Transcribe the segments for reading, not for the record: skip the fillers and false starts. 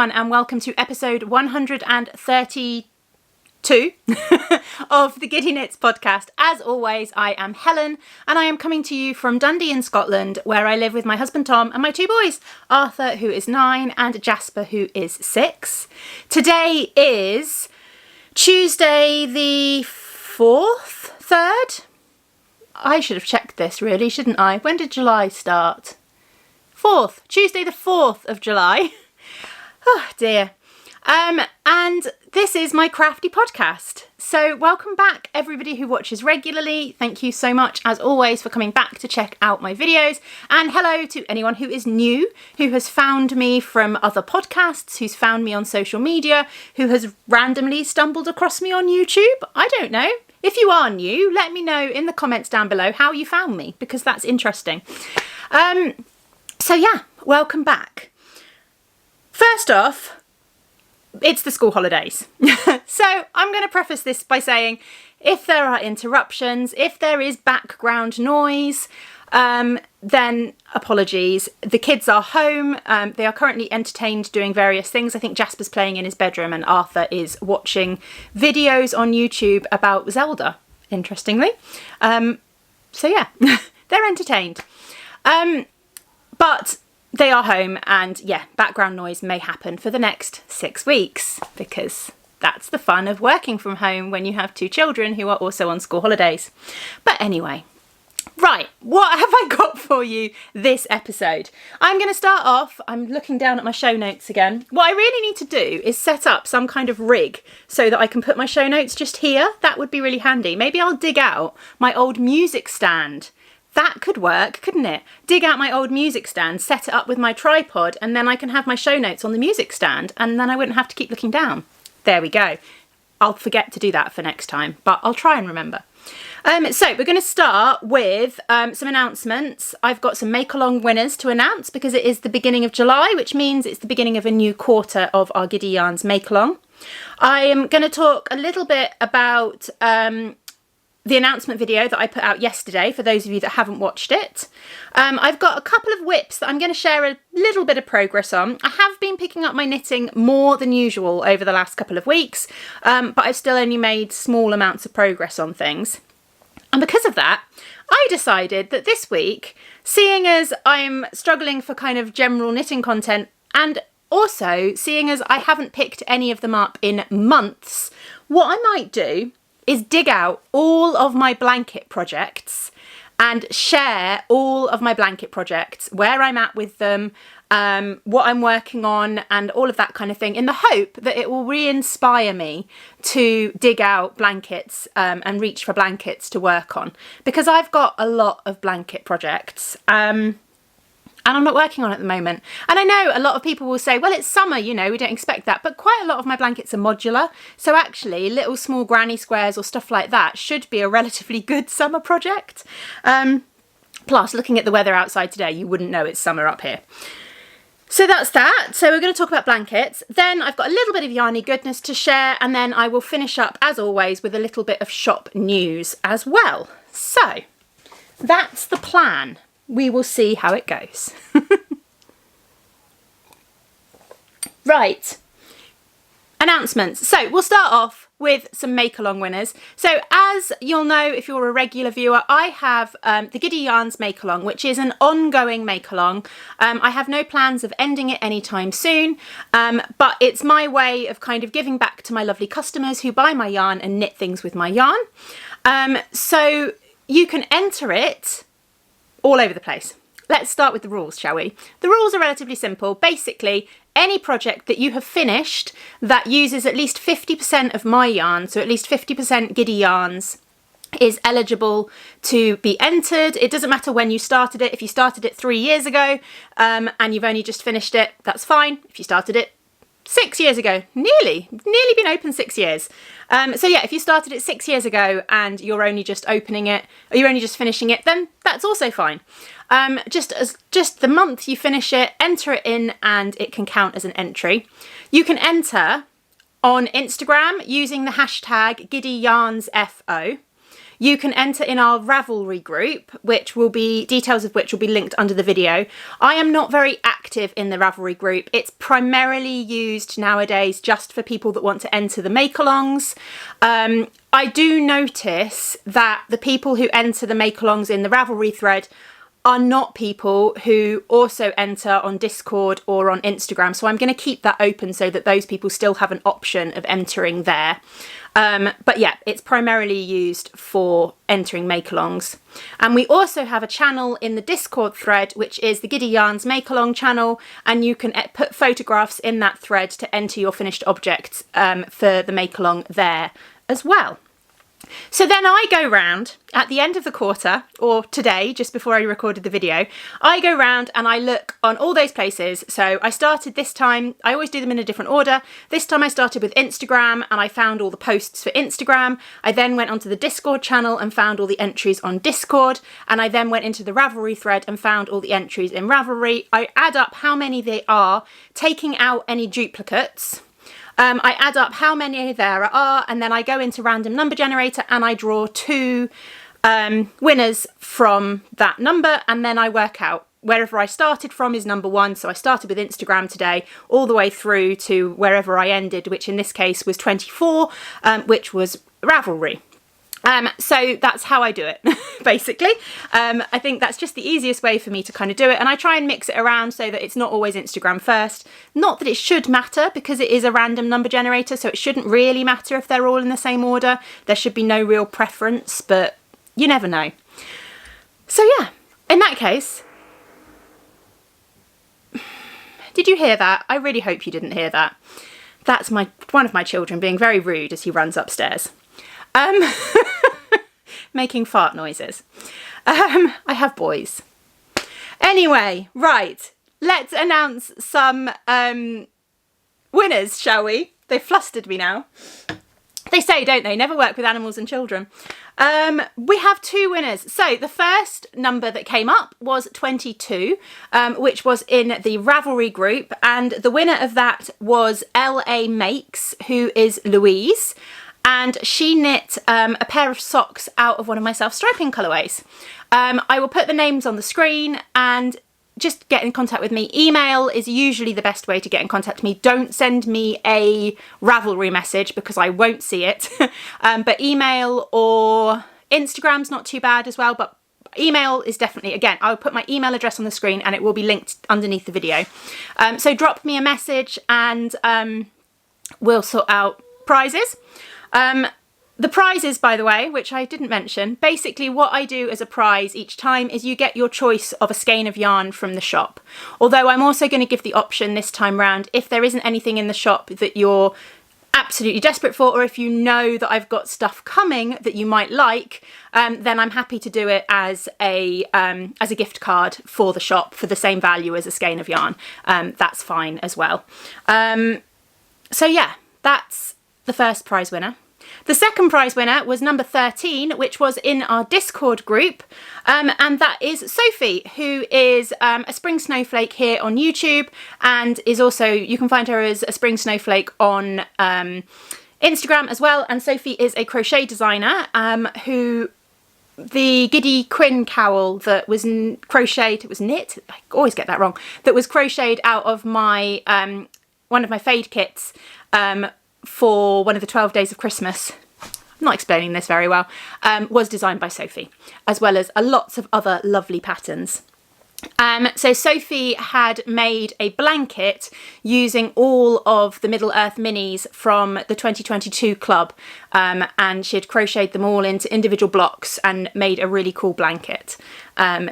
everyone, and welcome to episode 132 of the Giddy Knits podcast. As always, I am Helen, and I am coming to you from Dundee in Scotland, where I live with my husband Tom and my two boys, Arthur, who is 9, and Jasper, who is 6. Today is Tuesday the 4th, 3rd? I should have checked this really, shouldn't I? When did July start? 4th, Tuesday the 4th of July. Oh dear. And this is my crafty podcast. So welcome back everybody who watches regularly. Thank you so much as always for coming back to check out my videos. And hello to anyone who is new, who has found me from other podcasts, who's found me on social media, who has randomly stumbled across me on YouTube. I don't know. If you are new, let me know in the comments down below how you found me, because that's interesting. So yeah, welcome back. First off, it's the school holidays. So I'm going to preface this by saying, if there are interruptions, if there is background noise, then apologies. The kids are home. They are currently entertained doing various things. I think Jasper's playing in his bedroom and Arthur is watching videos on YouTube about Zelda, interestingly. So yeah, they're entertained. But they are home, and yeah, background noise may happen for the next 6 weeks, because that's the fun of working from home when you have 2 children who are also on school holidays. But anyway, right, what have I got for you this episode? I'm going to start off, I'm looking down at my show notes again. What I really need to do is set up some kind of rig so that I can put my show notes just here. That would be really handy. Maybe I'll dig out my old music stand. That could work, couldn't it? Dig out my old music stand, set it up with my tripod, and then I can have my show notes on the music stand, and then I wouldn't have to keep looking down. There we go. I'll forget to do that for next time, but I'll try and remember. So we're going to start with some announcements. I've got some make-along winners to announce because it is the beginning of July, which means it's the beginning of a new quarter of our Giddy Yarns make-along. I am going to talk a little bit about the announcement video that I put out yesterday, for those of you that haven't watched it. I've got a couple of whips that I'm going to share a little bit of progress on. I have been picking up my knitting more than usual over the last couple of weeks, but I've still only made small amounts of progress on things. And because of that, I decided that this week, seeing as I'm struggling for kind of general knitting content, and also seeing as I haven't picked any of them up in months, what I might do is dig out all of my blanket projects and share all of my blanket projects, where I'm at with them, what I'm working on, and all of that kind of thing, in the hope that it will re-inspire me to dig out blankets and reach for blankets to work on, because I've got a lot of blanket projects and I'm not working on it at the moment. And I know a lot of people will say, well, it's summer, you know, we don't expect that. But quite a lot of my blankets are modular. So actually, little small granny squares or stuff like that should be a relatively good summer project. Plus, looking at the weather outside today, you wouldn't know it's summer up here. So that's that. So we're going to talk about blankets. Then I've got a little bit of Yarny Goodness to share. And then I will finish up, as always, with a little bit of shop news as well. So that's the plan. We will see how it goes. Right, announcements. So we'll start off with some make-along winners. So as you'll know, if you're a regular viewer, I have the Giddy Yarns make-along, which is an ongoing make-along. I have no plans of ending it anytime soon, but it's my way of kind of giving back to my lovely customers who buy my yarn and knit things with my yarn. So you can enter it all over the place. Let's start with the rules, shall we? The rules are relatively simple. Basically, any project that you have finished that uses at least 50% of my yarn, so at least 50% Giddy Yarns, is eligible to be entered. It doesn't matter when you started it. If you started it 3 years ago and you've only just finished it, that's fine. If you started it 6 years ago, nearly been open 6 years. So yeah, if you started it 6 years ago and you're only just opening it, or you're only just finishing it, then that's also fine. Just the month you finish it, enter it in, and it can count as an entry. You can enter on Instagram using the hashtag GiddyYarnsFO. you can enter in our Ravelry group, which will be, details of which will be linked under the video. I am not very active in the Ravelry group. It's primarily used nowadays just for people that want to enter the make-alongs. I do notice that the people who enter the make-alongs in the Ravelry thread are not people who also enter on Discord or on Instagram. So I'm going to keep that open so that those people still have an option of entering there. But yeah, it's primarily used for entering make-alongs. And we also have a channel in the Discord thread, which is the Giddy Yarns Make-Along channel. And you can put photographs in that thread to enter your finished objects for the make-along there as well. So then I go round at the end of the quarter, or today, just before I recorded the video, I go round and I look on all those places. So I started this time, I always do them in a different order. This time I started with Instagram and I found all the posts for Instagram. I then went onto the Discord channel and found all the entries on Discord. And I then went into the Ravelry thread and found all the entries in Ravelry. I add up how many they are, taking out any duplicates. I add up how many there are, and then I go into random number generator and I draw 2 winners from that number, and then I work out wherever I started from is number 1. So I started with Instagram today all the way through to wherever I ended, which in this case was 24, which was Ravelry. So that's how I do it, basically. I think that's just the easiest way for me to kind of do it. And I try and mix it around so that it's not always Instagram first. Not that it should matter, because it is a random number generator, so it shouldn't really matter if they're all in the same order. There should be no real preference, but you never know. So yeah, in that case, did you hear that? I really hope you didn't hear that. That's one of my children being very rude as he runs upstairs. Making fart noises. I have boys. Anyway, right, let's announce some winners, shall we? They've flustered me now. They say, don't they, never work with animals and children. We have 2 winners. So the first number that came up was 22, which was in the Ravelry group, and the winner of that was LA Makes, who is Louise. And she knit a pair of socks out of one of my self-striping colourways. I will put the names on the screen, and just get in contact with me. Email is usually the best way to get in contact with me. Don't send me a Ravelry message because I won't see it. But email or Instagram's not too bad as well, but email is definitely, again, I'll put my email address on the screen and it will be linked underneath the video. So drop me a message and we'll sort out prizes. The prizes, by the way, which I didn't mention, basically what I do as a prize each time is you get your choice of a skein of yarn from the shop. Although I'm also going to give the option this time round, if there isn't anything in the shop that you're absolutely desperate for, or if you know that I've got stuff coming that you might like, then I'm happy to do it as a gift card for the shop for the same value as a skein of yarn. That's fine as well. So yeah, that's the first prize winner. The second prize winner was number 13, which was in our Discord group, and that is Sophie, who is a spring snowflake here on YouTube, and is also, you can find her as a spring snowflake on Instagram as well. And Sophie is a crochet designer who, the Giddy Quinn cowl that was crocheted, it was knit, I always get that wrong, that was crocheted out of my one of my fade kits for one of the 12 days of Christmas, I'm not explaining this very well, was designed by Sophie, as well as lots of other lovely patterns. So Sophie had made a blanket using all of the Middle Earth minis from the 2022 club, and she had crocheted them all into individual blocks and made a really cool blanket.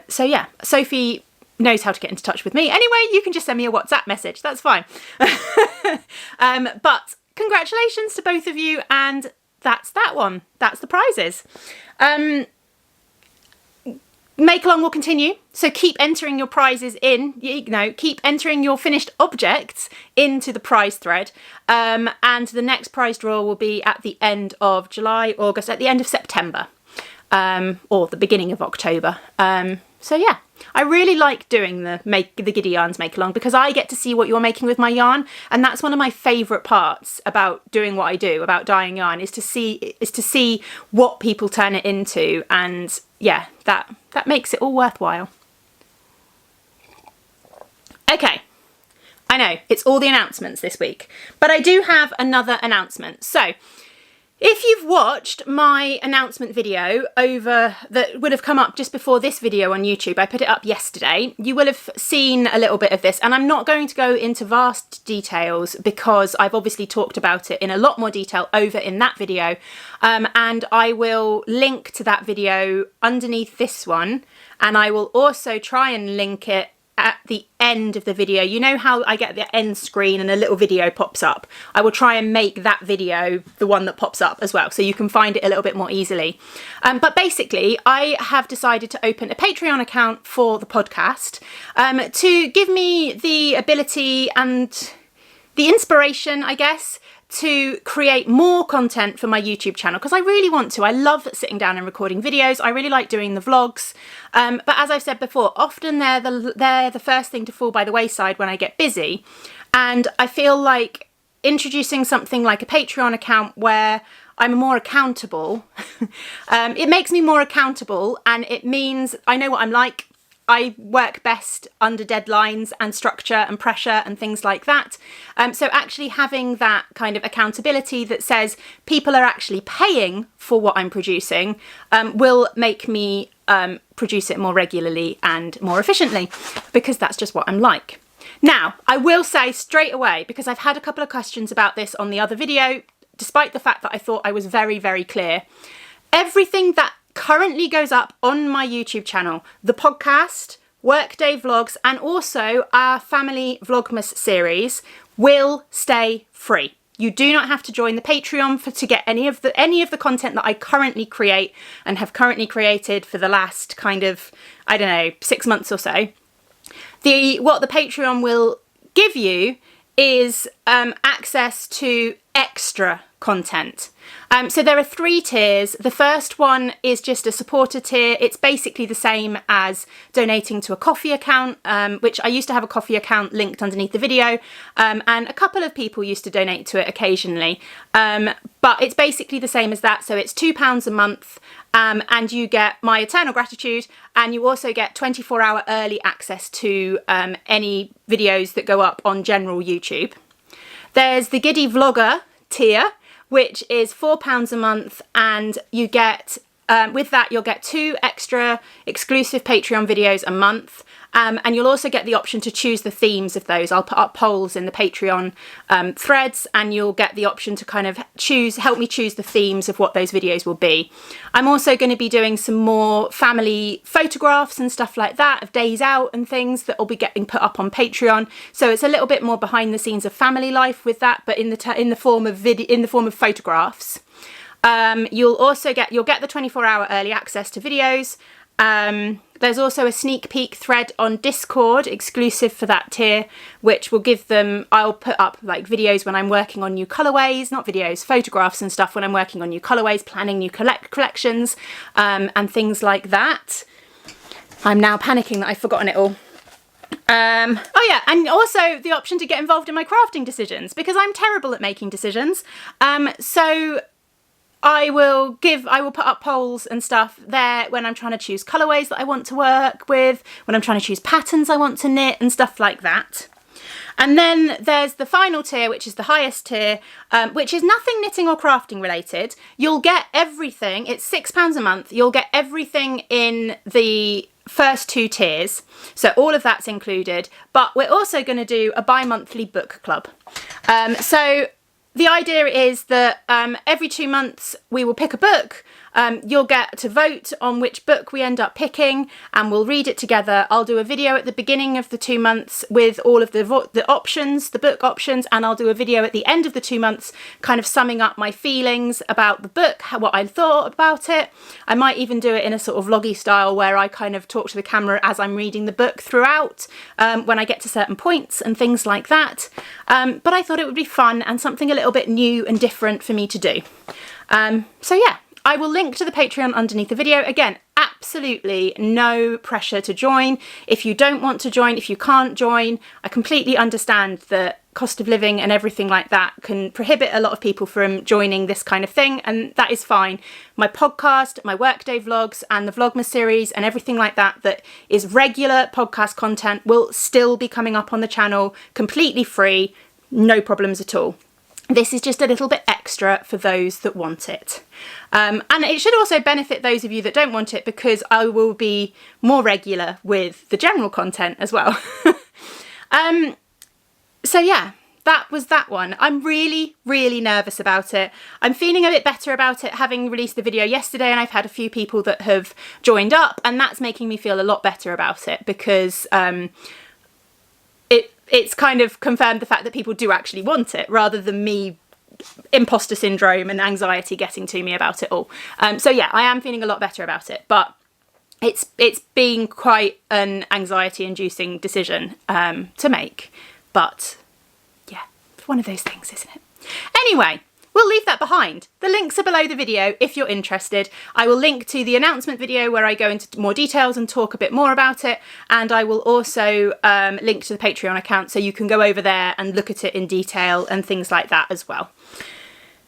So yeah, Sophie knows how to get into touch with me. Anyway, you can just send me a WhatsApp message, that's fine. But congratulations to both of you, and that's that one. That's the prizes. Make along will continue, so keep entering your prizes in, keep entering your finished objects into the prize thread, and the next prize draw will be at the end of July, August, at the end of September, or the beginning of October. So yeah, I really like doing the Giddy Yarns make along because I get to see what you're making with my yarn, and that's one of my favourite parts about doing what I do, about dyeing yarn, is to see what people turn it into, and yeah, that makes it all worthwhile. Okay, I know it's all the announcements this week, but I do have another announcement. So if you've watched my announcement video that would have come up just before this video on YouTube, I put it up yesterday, you will have seen a little bit of this, and I'm not going to go into vast details because I've obviously talked about it in a lot more detail over in that video, and I will link to that video underneath this one, and I will also try and link it at the end of the video. You know how I get the end screen and a little video pops up? I will try and make that video the one that pops up as well, so you can find it a little bit more easily. But basically, I have decided to open a Patreon account for the podcast to give me the ability and the inspiration, I guess, to create more content for my YouTube channel, because I really want to. I love sitting down and recording videos. I really like doing the vlogs. But as I've said before, often they're the first thing to fall by the wayside when I get busy. And I feel like introducing something like a Patreon account where I'm more accountable, it makes me more accountable, and it means I know what I'm like. I work best under deadlines and structure and pressure and things like that. So actually having that kind of accountability that says people are actually paying for what I'm producing will make me produce it more regularly and more efficiently, because that's just what I'm like. Now, I will say straight away, because I've had a couple of questions about this on the other video, despite the fact that I thought I was very, very clear, everything that currently goes up on my YouTube channel, the podcast, workday vlogs, and also our family vlogmas series, will stay free. You do not have to join the Patreon to get any of the content that I currently create and have currently created for the last kind of, I don't know, 6 months or so. What the Patreon will give you is access to extra content. So there are 3 tiers. The first one is just a supporter tier. It's basically the same as donating to a coffee account, which I used to have a coffee account linked underneath the video, and a couple of people used to donate to it occasionally. But it's basically the same as that. So it's £2 a month, and you get my eternal gratitude, and you also get 24-hour early access to any videos that go up on general YouTube. There's the Giddy Vlogger tier, which is £4 a month, and you get, with that, you'll get 2 extra exclusive Patreon videos a month, and you'll also get the option to choose the themes of those. I'll put up polls in the Patreon threads, and you'll get the option to kind of help me choose the themes of what those videos will be. I'm also going to be doing some more family photographs and stuff like that of days out and things that will be getting put up on Patreon. So it's a little bit more behind the scenes of family life with that, but in the form of photographs. You'll get the 24-hour early access to videos. There's also a sneak peek thread on Discord exclusive for that tier, which will give them, I'll put up like videos when I'm working on new colourways, not videos, photographs and stuff when I'm working on new colourways, planning new collections, and things like that. I'm now panicking that I've forgotten it all. Oh yeah, and also the option to get involved in my crafting decisions, because I'm terrible at making decisions. So I will put up polls and stuff there when I'm trying to choose colourways that I want to work with, when I'm trying to choose patterns I want to knit and stuff like that. And then there's the final tier, which is the highest tier, which is nothing knitting or crafting related. You'll get everything. It's £6 a month. You'll get everything in the first 2 tiers. So all of that's included. But we're also going to do a bi-monthly book club. So the idea is that every 2 months we will pick a book. You'll get to vote on which book we end up picking, and we'll read it together. I'll do a video at the beginning of the 2 months with all of the options, the book options, and I'll do a video at the end of the 2 months kind of summing up my feelings about the book, what I thought about it. I might even do it in a sort of vloggy style where I kind of talk to the camera as I'm reading the book throughout, when I get to certain points and things like that. But I thought it would be fun and something a little bit new and different for me to do. So yeah. I will link to the Patreon underneath the video. Again, absolutely no pressure to join. If you don't want to join, if you can't join, I completely understand that cost of living and everything like that can prohibit a lot of people from joining this kind of thing, and that is fine. My podcast, my workday vlogs and the Vlogmas series and everything like that that is regular podcast content will still be coming up on the channel completely free, no problems at all. This is just a little bit extra for those that want it. And it should also benefit those of you that don't want it, because I will be more regular with the general content as well. So yeah, that was that one. I'm really, really nervous about it. I'm feeling a bit better about it having released the video yesterday, and I've had a few people that have joined up, and that's making me feel a lot better about it, because it's kind of confirmed the fact that people do actually want it, rather than me imposter syndrome and anxiety getting to me about it all. So yeah, I am feeling a lot better about it, but it's been quite an anxiety inducing decision to make. But yeah, it's one of those things, isn't it? Anyway, we'll leave that behind. The links are below the video if you're interested. I will link to the announcement video where I go into more details and talk a bit more about it. And I will also link to the Patreon account so you can go over there and look at it in detail and things like that as well.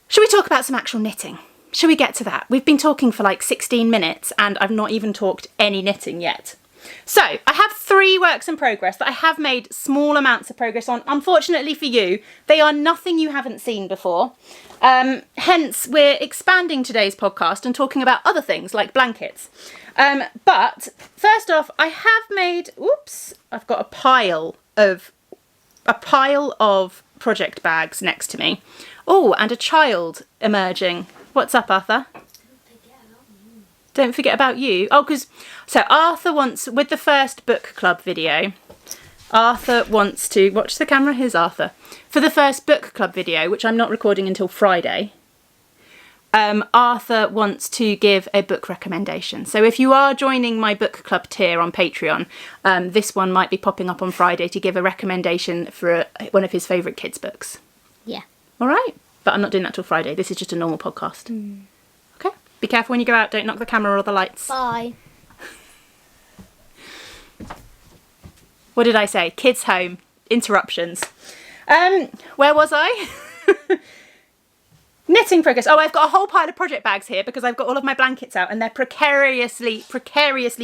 Shall we talk about some actual knitting? Shall we get to that? We've been talking for like 16 minutes and I've not even talked any knitting yet. So I have 3 works in progress that I have made small amounts of progress on. Unfortunately for you, they are nothing you haven't seen before. Hence, we're expanding today's podcast and talking about other things like blankets. But first off, I have made, oops, I've got a pile of project bags next to me. Oh, and a child emerging. What's up, Arthur? Don't forget about you. Oh, so Arthur wants, with the first book club video, Arthur wants to, watch the camera, here's Arthur. For the first book club video, which I'm not recording until Friday, Arthur wants to give a book recommendation. So if you are joining my book club tier on Patreon, this one might be popping up on Friday to give a recommendation for one of his favourite kids' books. Yeah. All right? But I'm not doing that till Friday. This is just a normal podcast. Mm. Okay? Be careful when you go out. Don't knock the camera or the lights. Bye. What did I say? Kids home. Interruptions. Where was I? Knitting progress. Oh, I've got a whole pile of project bags here because I've got all of my blankets out and they're precariously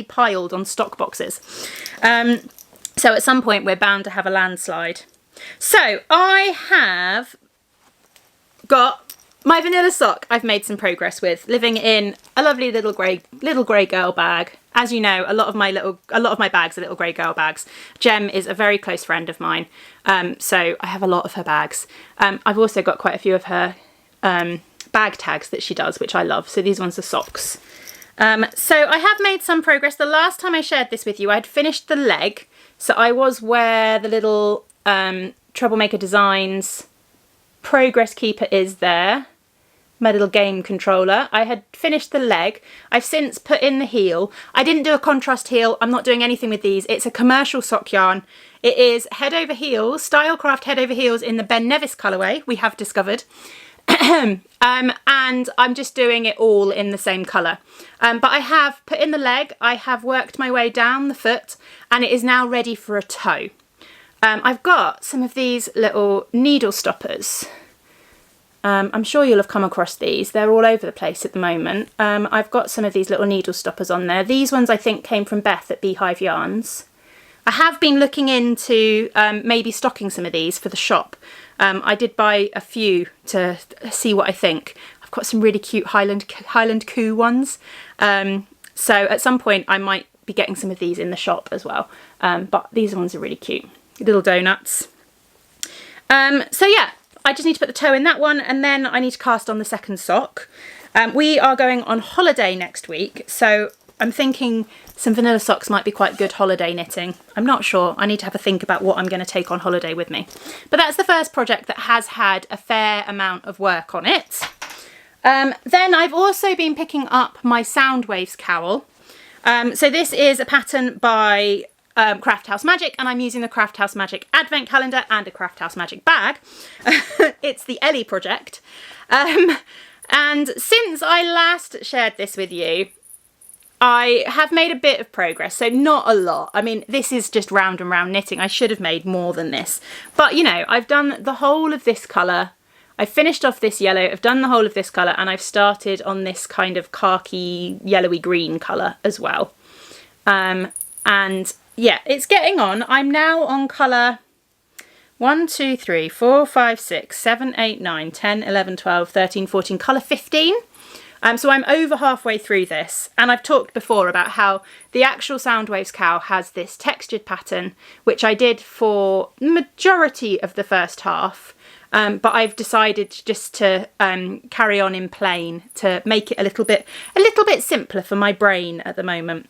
piled on stock boxes. So at some point we're bound to have a landslide. So I have got my vanilla sock I've made some progress with, living in a lovely little grey girl bag. As you know, a lot of my bags are little grey girl bags. Jem is a very close friend of mine, so I have a lot of her bags. I've also got quite a few of her bag tags that she does, which I love. So these ones are socks. So I have made some progress. The last time I shared this with you, I'd finished the leg. So I was where the little Troublemaker Designs progress keeper is there. My little game controller. I had finished the leg. I've since put in the heel. I didn't do a contrast heel. I'm not doing anything with these. It's a commercial sock yarn. It is head over heels, Stylecraft head over heels in the Ben Nevis colourway, we have discovered. And I'm just doing it all in the same colour. But I have put in the leg, I have worked my way down the foot, and it is now ready for a toe. I've got some of these little needle stoppers. I'm sure you'll have come across these. They're all over the place at the moment. I've got some of these little needle stoppers on there. These ones I think came from Beth at Beehive Yarns. I have been looking into maybe stocking some of these for the shop. I did buy a few to see what I think. I've got some really cute Highland Coo ones. So at some point I might be getting some of these in the shop as well. But these ones are really cute. Little donuts. So yeah, I just need to put the toe in that one, and then I need to cast on the second sock. We are going on holiday next week, so I'm thinking some vanilla socks might be quite good holiday knitting. I'm not sure. I need to have a think about what I'm going to take on holiday with me. But that's the first project that has had a fair amount of work on it. Then I've also been picking up my Soundwaves cowl. So this is a pattern by Craft House Magic, and I'm using the Craft House Magic advent calendar and a Craft House Magic bag. It's the Ellie project. And since I last shared this with you, I have made a bit of progress, so not a lot. I mean, this is just round and round knitting. I should have made more than this. But, you know, I've done the whole of this colour. I've finished off this yellow. I've done the whole of this colour, and I've started on this kind of khaki, yellowy green colour as well. And yeah, it's getting on. I'm now on colour 1, 2, 3, 4, 5, 6, 7, 8, 9, 10, 11, 12, 13, 14, colour 15. So I'm over halfway through this, and I've talked before about how the actual Soundwaves cowl has this textured pattern, which I did for the majority of the first half, but I've decided just to carry on in plain to make it a little bit simpler for my brain at the moment.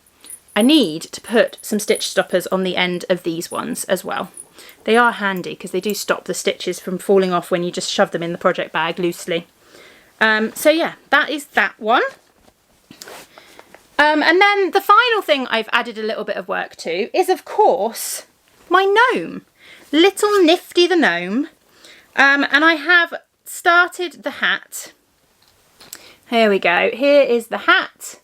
I need to put some stitch stoppers on the end of these ones as well. They are handy because they do stop the stitches from falling off when you just shove them in the project bag loosely. So yeah, that is that one. And then the final thing I've added a little bit of work to is, of course, my gnome. Little Nifty the gnome. And I have started the hat. Here we go. Here is the hat.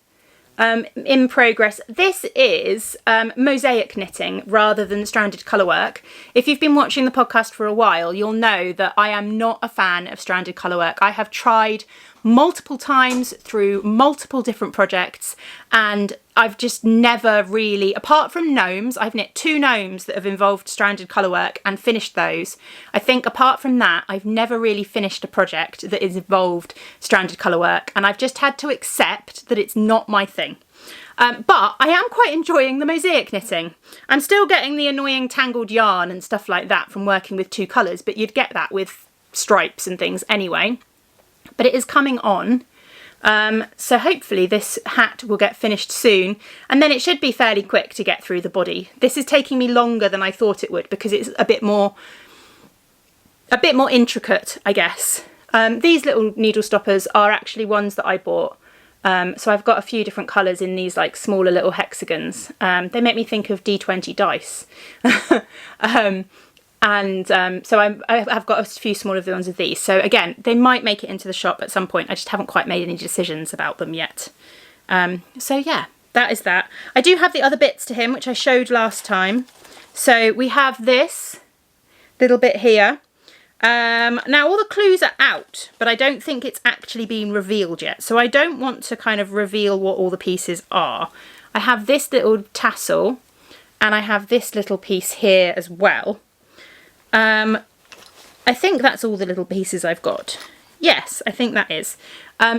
In progress. This is mosaic knitting rather than stranded colour work. If you've been watching the podcast for a while, you'll know that I am not a fan of stranded colour work. I have tried multiple times through multiple different projects, and I've just never really, apart from gnomes, I've knit 2 gnomes that have involved stranded colour work and finished those. I think apart from that, I've never really finished a project that has involved stranded colour work, and I've just had to accept that it's not my thing. But I am quite enjoying the mosaic knitting. I'm still getting the annoying tangled yarn and stuff like that from working with 2 colours, but you'd get that with stripes and things anyway. But it is coming on. So hopefully this hat will get finished soon, and then it should be fairly quick to get through the body. This is taking me longer than I thought it would because it's a bit more intricate, I guess. These little needle stoppers are actually ones that I bought. So I've got a few different colours in these like smaller little hexagons. They make me think of D20 dice. So I've got a few smaller ones of these. So again, they might make it into the shop at some point. I just haven't quite made any decisions about them yet. So yeah, that is that. I do have the other bits to him, which I showed last time. So we have this little bit here. Now all the clues are out, but I don't think it's actually been revealed yet. So I don't want to kind of reveal what all the pieces are. I have this little tassel, and I have this little piece here as well. I think that's all the little pieces I've got. Yes, I think that is.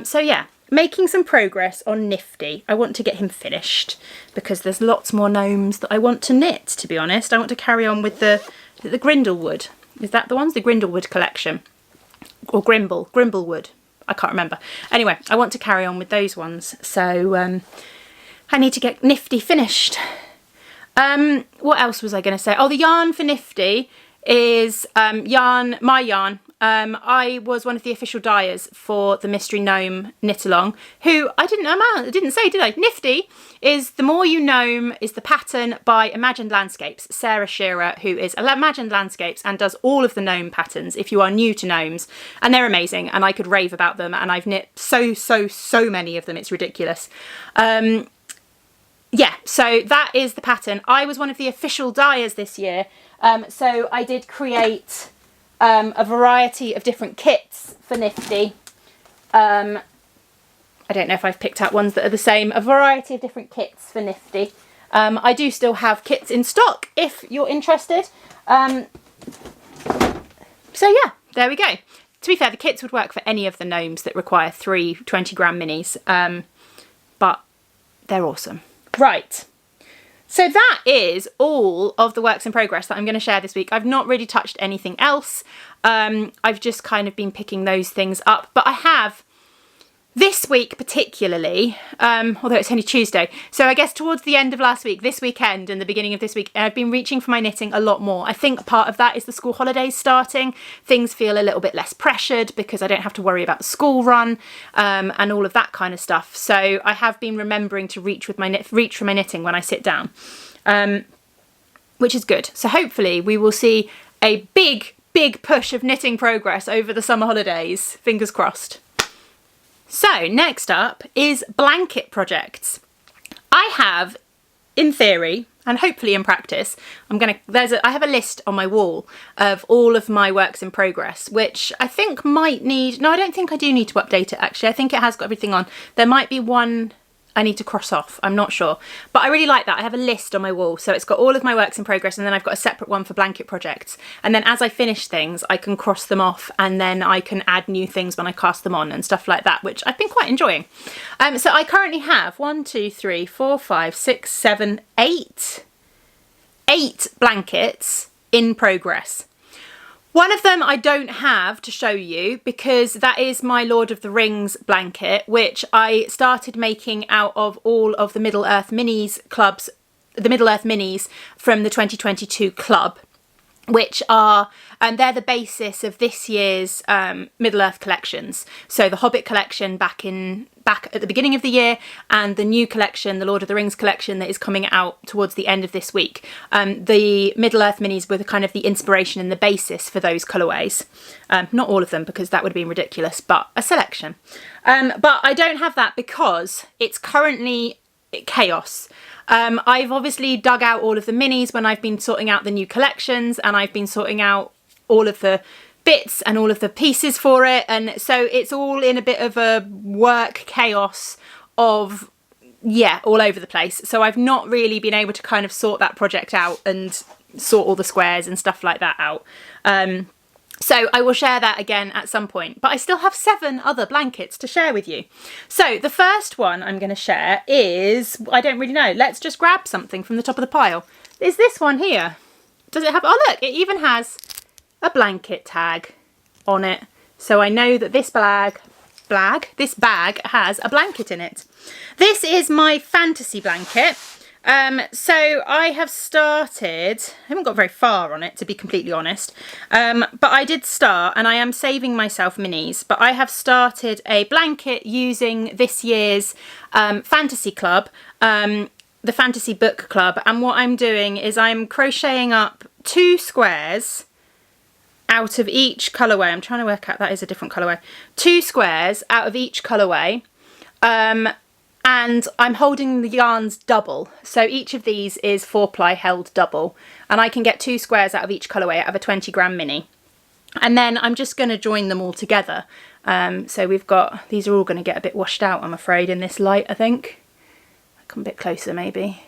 So yeah, making some progress on Nifty. I want to get him finished because there's lots more gnomes that I want to knit, to be honest. I want to carry on with the Grindlewood. Is that the ones? The Grindlewood collection. Or Grimblewood. I can't remember. Anyway, I want to carry on with those ones. So I need to get Nifty finished. What else was I going to say? Oh, the yarn for Nifty is my yarn. I was one of the official dyers for the Mystery Gnome Knit Along, who I didn't say, did I? Nifty is The More You Gnome is the pattern by Imagined Landscapes, Sarah Shearer, who is Imagined Landscapes and does all of the gnome patterns if you are new to gnomes, and they're amazing and I could rave about them, and I've knit so many of them, it's ridiculous. Yeah, so that is the pattern. I was one of the official dyers this year, so I did create a variety of different kits for Nifty. I don't know if I've picked out ones that are the same. A variety of different kits for Nifty. I do still have kits in stock if you're interested. So yeah, there we go. To be fair, the kits would work for any of the gnomes that require 3 20-gram minis, but they're awesome. Right. So that is all of the works in progress that I'm going to share this week. I've not really touched anything else. I've just kind of been picking those things up. But I have, this week particularly, although it's only Tuesday, so I guess towards the end of last week, this weekend and the beginning of this week, I've been reaching for my knitting a lot more. I think part of that is the school holidays starting. Things feel a little bit less pressured because I don't have to worry about the school run and all of that kind of stuff. So I have been remembering to reach for my knitting when I sit down, which is good. So hopefully we will see a big push of knitting progress over the summer holidays. Fingers crossed. So next up is blanket projects. I have, in theory, and hopefully in practice, I have a list on my wall of all of my works in progress, which I think might need, no, I don't think I do need to update it actually. I think it has got everything on. There might be one I need to cross off, I'm not sure. But I really like that. I have a list on my wall, so it's got all of my works in progress, and then I've got a separate one for blanket projects. And then as I finish things, I can cross them off, and then I can add new things when I cast them on and stuff like that, which I've been quite enjoying. So I currently have 1, 2, 3, 4, 5, 6, 7, 8 blankets in progress. One of them I don't have to show you because that is my Lord of the Rings blanket, which I started making out of all of the Middle Earth Minis clubs, the Middle Earth Minis from the 2022 club, which are, they're the basis of this year's Middle Earth collections. So the Hobbit collection back at the beginning of the year, and the new collection, the Lord of the Rings collection, that is coming out towards the end of this week. The Middle Earth Minis were kind of the inspiration and the basis for those colourways. Not all of them, because that would have been ridiculous, but a selection. But I don't have that because it's currently chaos. I've obviously dug out all of the minis when I've been sorting out the new collections, and I've been sorting out all of the bits and all of the pieces for it, and so it's all in a bit of a work chaos of, yeah, all over the place. So I've not really been able to kind of sort that project out and sort all the squares and stuff like that out. So I will share that again at some point, but I still have 7 other blankets to share with you. So the first one I'm going to share is, I don't really know, let's just grab something from the top of the pile. Is this one here. Does it have, oh look, it even has a blanket tag on it. So I know that this bag has a blanket in it. This is my fantasy blanket. So I have started, I haven't got very far on it to be completely honest, but I did start, and I am saving myself minis, but I have started a blanket using this year's fantasy club, the fantasy book club, and what I'm doing is I'm crocheting up 2 squares out of each colourway. I'm trying to work out, that is a different colourway. 2 squares out of each colourway, and I'm holding the yarns double. So each of these is 4-ply held double, and I can get 2 squares out of each colourway out of a 20-gram mini. And then I'm just going to join them all together. So we've got, these are all going to get a bit washed out, I'm afraid, in this light, I think. Come a bit closer maybe.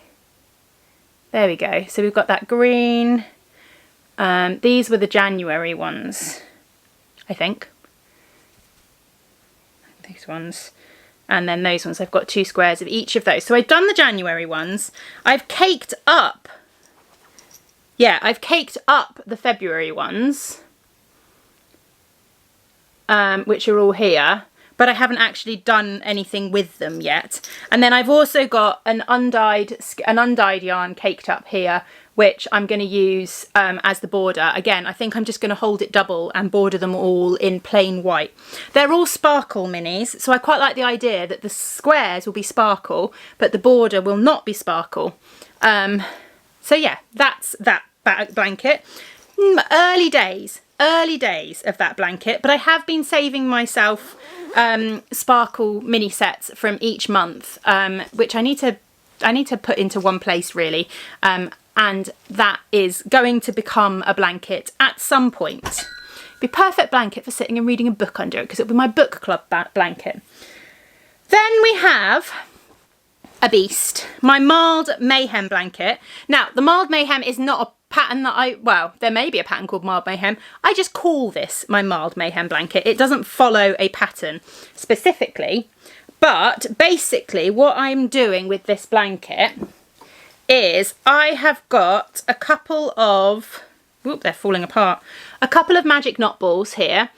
There we go. So we've got that green. These were the January ones, I think. These ones. And then those ones, I've got 2 squares of each of those. So I've done the January ones. I've caked up, I've caked up the February ones, which are all here, but I haven't actually done anything with them yet. And then I've also got an undyed yarn caked up here, which I'm going to use as the border. Again, I think I'm just going to hold it double and border them all in plain white. They're all sparkle minis, so I quite like the idea that the squares will be sparkle, but the border will not be sparkle. So yeah, that's that blanket. Early days of that blanket, but I have been saving myself sparkle mini sets from each month, which I need to put into one place really. And that is going to become a blanket at some point. Be a perfect blanket for sitting and reading a book under it, because it'll be my book club blanket. Then we have a beast, my Mild Mayhem blanket. Now, the Mild Mayhem is not a pattern that well, there may be a pattern called Mild Mayhem. I just call this my Mild Mayhem blanket. It doesn't follow a pattern specifically, but basically what I'm doing with this blanket is I have got a couple of, whoop, they're falling apart, a couple of magic knot balls here.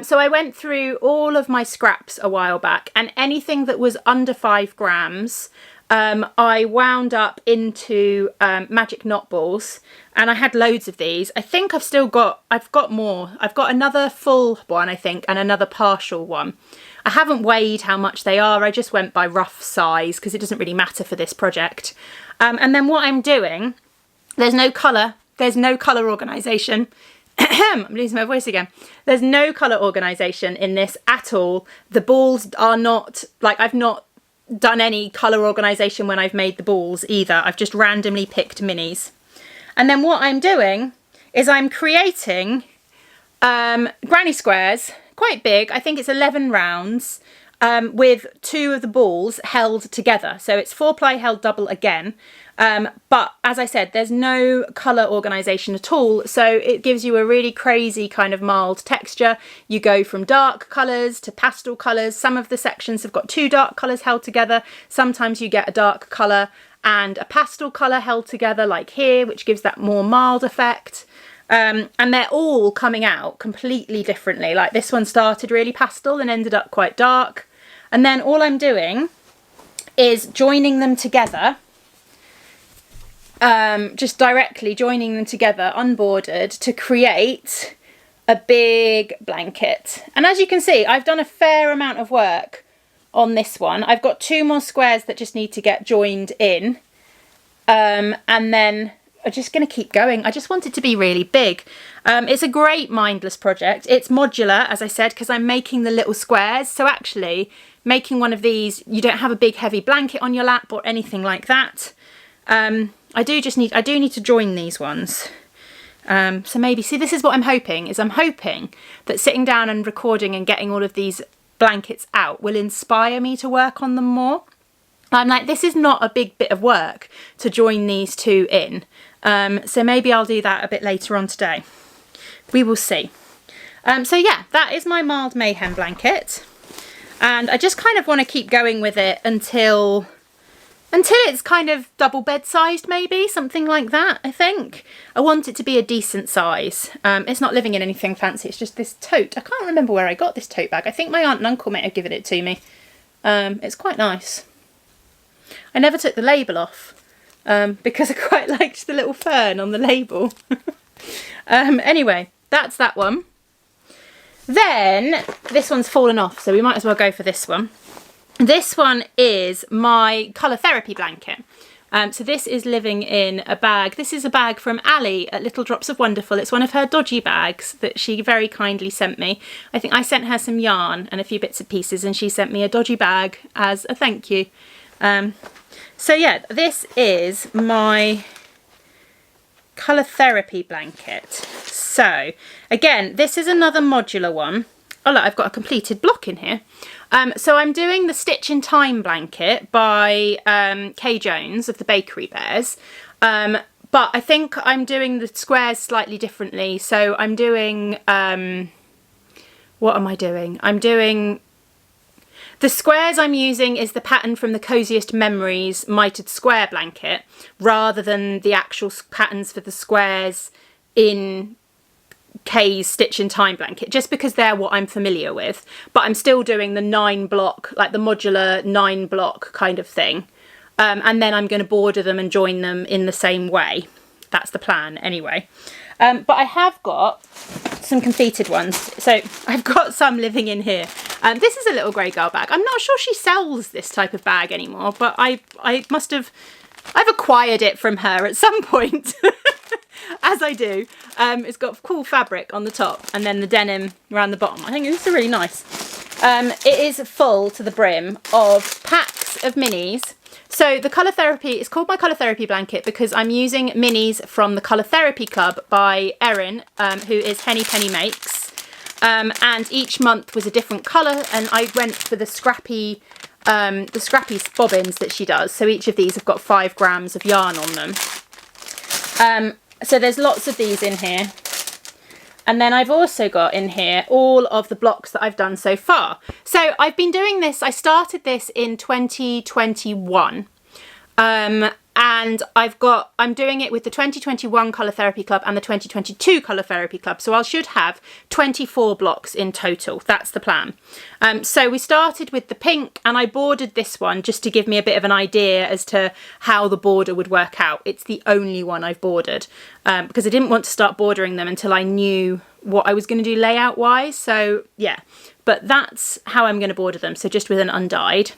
So I went through all of my scraps a while back, and anything that was under 5 grams, I wound up into magic knot balls, and I had loads of these. I think I've got more. I've got another full one, I think, and another partial one. I haven't weighed how much they are. I just went by rough size because it doesn't really matter for this project. And then what I'm doing, there's no colour organisation I'm losing my voice again. There's no colour organisation in this at all. The balls are not, like, I've not done any colour organisation when I've made the balls either. I've just randomly picked minis. And then what I'm doing is I'm creating granny squares, quite big. I think it's 11 rounds, with 2 of the balls held together. So it's 4-ply held double again. But as I said, there's no colour organisation at all. So it gives you a really crazy kind of mild texture. You go from dark colours to pastel colours. Some of the sections have got 2 dark colours held together. Sometimes you get a dark colour and a pastel colour held together, like here, which gives that more mild effect. And they're all coming out completely differently. Like this one started really pastel and ended up quite dark. And then all I'm doing is joining them together, just directly joining them together unbordered to create a big blanket. And as you can see, I've done a fair amount of work on this one. I've got 2 more squares that just need to get joined in, and then I'm just going to keep going. I just want it to be really big. It's a great mindless project. It's modular, as I said, because I'm making the little squares. So actually making one of these, you don't have a big heavy blanket on your lap or anything like that. I do need to join these ones. So maybe, see, this is what I'm hoping, is I'm hoping that sitting down and recording and getting all of these blankets out will inspire me to work on them more. I'm like, this is not a big bit of work to join these 2 in. So maybe I'll do that a bit later on today. We will see. So yeah, that is my mild mayhem blanket. And I just kind of want to keep going with it until it's kind of double bed sized, maybe, something like that, I think. I want it to be a decent size. It's not living in anything fancy, it's just this tote. I can't remember where I got this tote bag. I think my aunt and uncle may have given it to me. It's quite nice. I never took the label off because I quite liked the little fern on the label. Anyway, that's that one. Then this one's fallen off, so we might as well go for this one. This one is my colour therapy blanket. So this is living in a bag. This is a bag from Ali at Little Drops of Wonderful. It's one of her dodgy bags that she very kindly sent me. I think I sent her some yarn and a few bits and pieces, and she sent me a dodgy bag as a thank you. So yeah, this is my colour therapy blanket. So again, this is another modular one. Oh look, I've got a completed block in here. So I'm doing the Stitch in Time blanket by Kay Jones of the Bakery Bears. But I think I'm doing the squares slightly differently. So I'm doing, what am I doing? I'm doing, the squares I'm using is the pattern from the Coziest Memories mitered square blanket, rather than the actual patterns for the squares in Kay's Stitch in Time blanket, just because they're what I'm familiar with. But I'm still doing the 9 block, like the modular 9 block kind of thing. And then I'm going to border them and join them in the same way. That's the plan anyway. But I have got some completed ones. So I've got some living in here. This is a little grey girl bag. I'm not sure she sells this type of bag anymore, but I've acquired it from her at some point. As I do. It's got cool fabric on the top and then the denim around the bottom. I think this is really nice. It is full to the brim of packs of minis. So the colour therapy, it's called my colour therapy blanket because I'm using minis from the Colour Therapy Club by Erin, who is Henny Penny Makes. And each month was a different colour, and I went for the scrappy bobbins that she does. So each of these have got 5 grams of yarn on them. So there's lots of these in here. And then I've also got in here all of the blocks that I've done so far. So I've been doing this, I started this in 2021. And I'm doing it with the 2021 Colour Therapy Club and the 2022 Colour Therapy Club. So I should have 24 blocks in total. That's the plan. So we started with the pink, and I bordered this one just to give me a bit of an idea as to how the border would work out. It's the only one I've bordered because I didn't want to start bordering them until I knew what I was going to do layout wise. So yeah, but that's how I'm going to border them. So just with an undyed.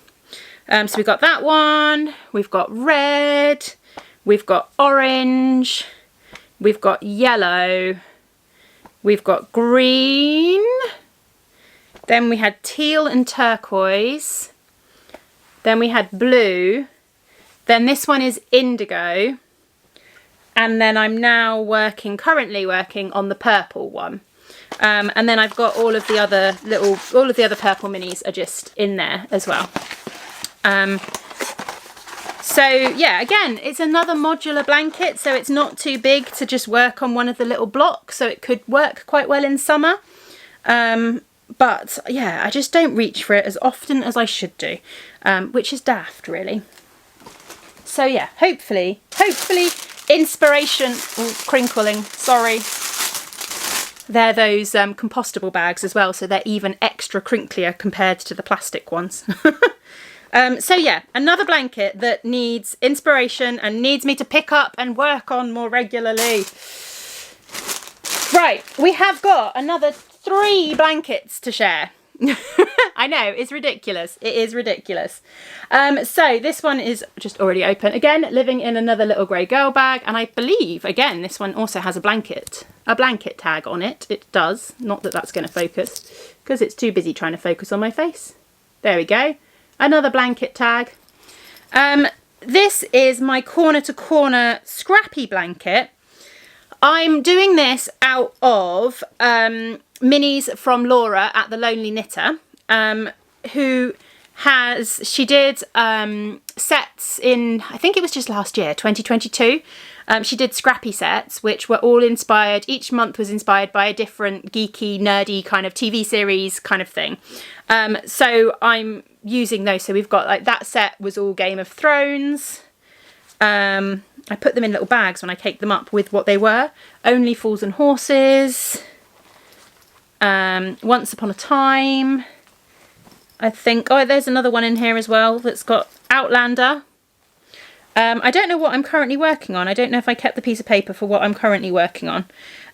So we've got that one, we've got red, we've got orange, we've got yellow, we've got green, then we had teal and turquoise, then we had blue, then this one is indigo, and then I'm now currently working on the purple one. And then I've got all of the other purple minis are just in there as well. So yeah, again, it's another modular blanket, so it's not too big to just work on one of the little blocks, so it could work quite well in summer. But yeah, I just don't reach for it as often as I should do, which is daft really. So yeah, hopefully inspiration, crinkling, sorry. They're those compostable bags as well, so they're even extra crinklier compared to the plastic ones. So yeah, another blanket that needs inspiration and needs me to pick up and work on more regularly. Right, we have got another 3 blankets to share. I know, it's ridiculous. It is ridiculous. So this one is just already open. Again, living in another little grey girl bag. And I believe, again, this one also has a blanket tag on it. It does. Not that that's going to focus because it's too busy trying to focus on my face. There we go. Another blanket tag. This is my corner to corner scrappy blanket. I'm doing this out of minis from Laura at the Lonely Knitter, she did sets in, I think it was just last year, 2022. She did scrappy sets, which were all inspired, each month was inspired by a different geeky, nerdy kind of TV series kind of thing. So I'm using those. So we've got like that set was all Game of Thrones. I put them in little bags when I caked them up with what they were. Only Fools and Horses. Once Upon a Time. I think, oh, there's another one in here as well that's got Outlander. I don't know what I'm currently working on. I don't know if I kept the piece of paper for what I'm currently working on.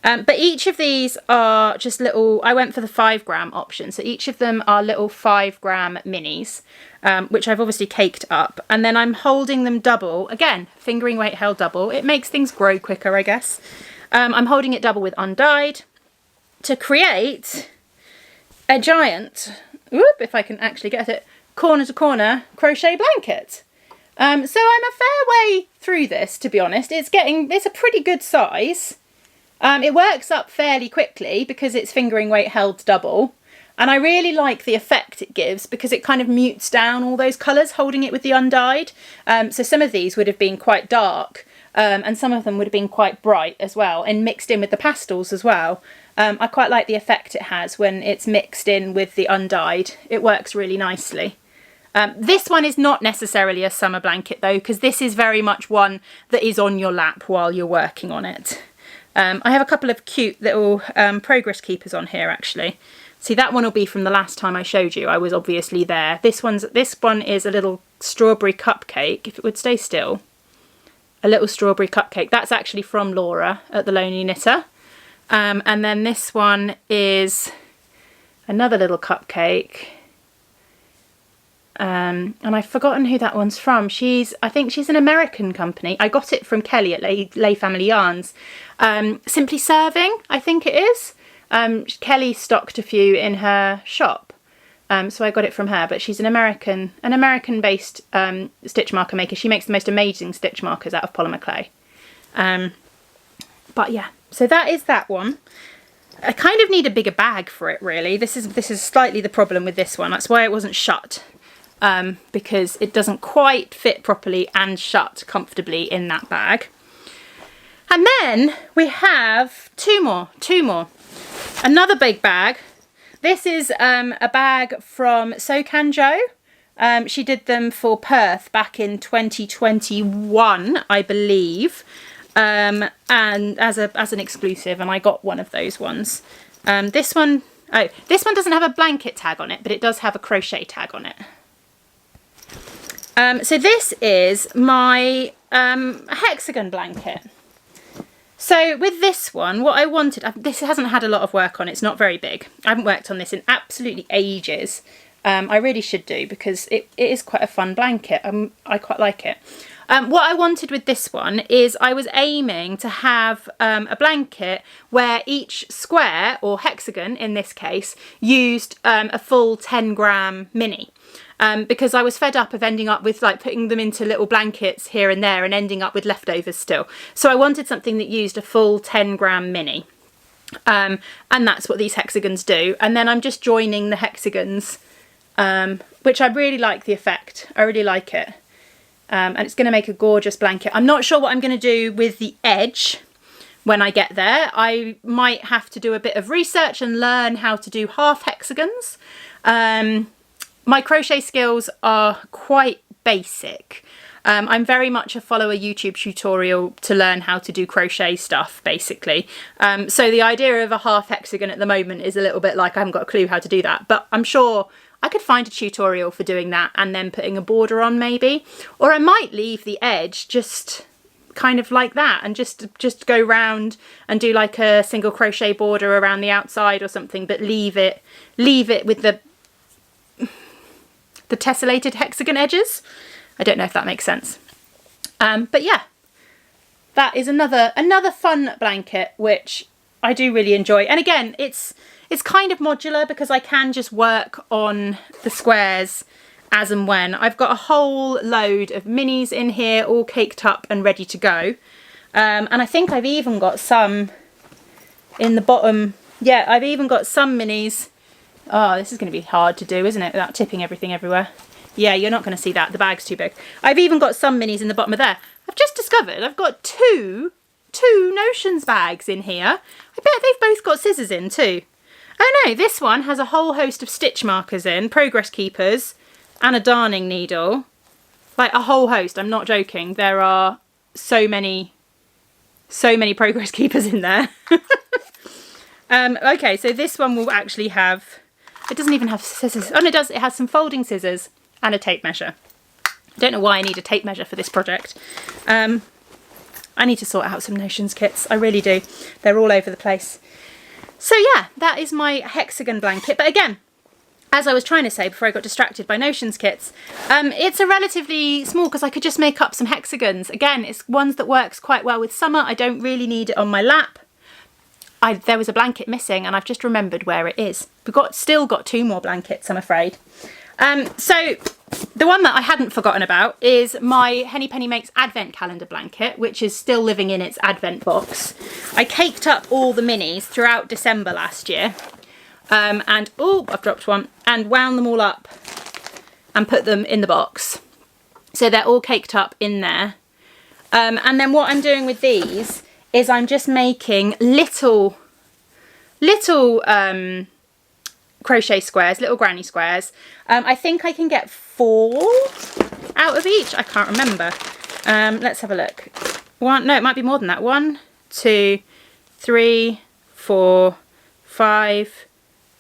But each of these are just little, I went for the 5 gram option. So each of them are little 5 gram minis, which I've obviously caked up. And then I'm holding them double. Again, fingering weight held double. It makes things grow quicker, I guess. I'm holding it double with undyed to create a giant, if I can actually get it, corner to corner crochet blanket. So I'm a fair way through this, to be honest. It's a pretty good size. It works up fairly quickly because it's fingering weight held double. And I really like the effect it gives because it kind of mutes down all those colours holding it with the undyed. So some of these would have been quite dark and some of them would have been quite bright as well and mixed in with the pastels as well. I quite like the effect it has when it's mixed in with the undyed. It works really nicely. This one is not necessarily a summer blanket though, because this is very much one that is on your lap while you're working on it. I have a couple of cute little progress keepers on here actually. See, that one will be from the last time I showed you. I was obviously there. This one is a little strawberry cupcake, if it would stay still. A little strawberry cupcake. That's actually from Laura at the Lonely Knitter. And then this one is another little cupcake. And I've forgotten who that one's from. I think she's an American company. I got it from Kelly at Lay Family Yarns. Simply Serving, I think it is. Kelly stocked a few in her shop. So I got it from her, but she's an American-based stitch marker maker. She makes the most amazing stitch markers out of polymer clay. But yeah, so that is that one. I kind of need a bigger bag for it, really. This is slightly the problem with this one. That's why it wasn't shut. Because it doesn't quite fit properly and shut comfortably in that bag. And then we have two more. Another big bag. This is a bag from Socan Jo. She did them for Perth back in 2021, I believe, and as an exclusive, and I got one of those ones. This one doesn't have a blanket tag on it, but it does have a crochet tag on it. So this is my hexagon blanket. So with this one, what I wanted, this hasn't had a lot of work on, it's not very big. I haven't worked on this in absolutely ages. I really should do because it is quite a fun blanket. I quite like it. What I wanted with this one is I was aiming to have a blanket where each square, or hexagon in this case, used a full 10-gram mini. Because I was fed up of ending up with like putting them into little blankets here and there and ending up with leftovers still. So I wanted something that used a full 10-gram mini. And that's what these hexagons do. And then I'm just joining the hexagons, which I really like the effect. I really like it. And it's going to make a gorgeous blanket. I'm not sure what I'm going to do with the edge when I get there. I might have to do a bit of research and learn how to do half hexagons. My crochet skills are quite basic. I'm very much a follow a YouTube tutorial to learn how to do crochet stuff, basically. So the idea of a half hexagon at the moment is a little bit like I haven't got a clue how to do that, but I'm sure I could find a tutorial for doing that and then putting a border on maybe. Or I might leave the edge just kind of like that and just go round and do like a single crochet border around the outside or something, but leave it with the tessellated hexagon edges. I don't know if that makes sense. But yeah, that is another fun blanket which I do really enjoy. And again, it's kind of modular because I can just work on the squares as and when. I've got a whole load of minis in here all caked up and ready to go. And I think I've even got some in the bottom. Yeah, I've even got some minis. Oh, this is going to be hard to do, isn't it, without tipping everything everywhere? Yeah, you're not going to see that. The bag's too big. I've even got some minis in the bottom of there. I've just discovered I've got two Notions bags in here. I bet they've both got scissors in too. Oh no, this one has a whole host of stitch markers in, progress keepers, and a darning needle. Like a whole host, I'm not joking. There are so many progress keepers in there. Okay, so this one will actually have, it doesn't even have scissors. Oh no, it does. It has some folding scissors and a tape measure. I don't know why I need a tape measure for this project. I need to sort out some Notions kits. I really do. They're all over the place. So yeah, that is my hexagon blanket. But again, as I was trying to say before I got distracted by Notions kits, it's a relatively small because I could just make up some hexagons. Again, it's ones that works quite well with summer. I don't really need it on my lap. There was a blanket missing and I've just remembered where it is. We've still got 2 more blankets, I'm afraid. So the one that I hadn't forgotten about is my Henny Penny Makes Advent Calendar blanket, which is still living in its Advent box. I caked up all the minis throughout December last year. And, oh, I've dropped one, and wound them all up and put them in the box. So they're all caked up in there. And then what I'm doing with these is I'm just making little crochet squares, little granny squares. I think I can get 4 out of each. I can't remember. Let's have a look. No, it might be more than that. 1, 2, 3, 4, 5,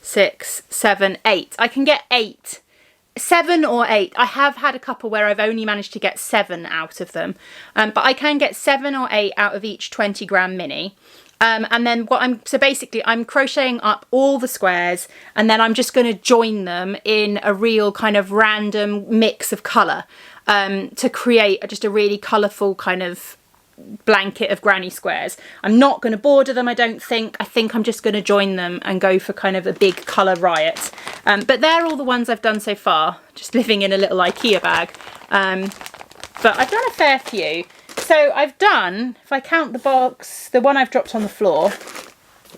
6, 7, 8. I can get 8. 7 or 8. I have had a couple where I've only managed to get 7 out of them. But I can get 7 or 8 out of each 20-gram mini. And then so basically I'm crocheting up all the squares and then I'm just going to join them in a real kind of random mix of colour to create just a really colourful kind of blanket of granny squares. I'm not going to border them, I don't think. I think I'm just going to join them and go for kind of a big colour riot. But they're all the ones I've done so far, just living in a little IKEA bag. But I've done a fair few. So I've done, if I count the box, the one I've dropped on the floor,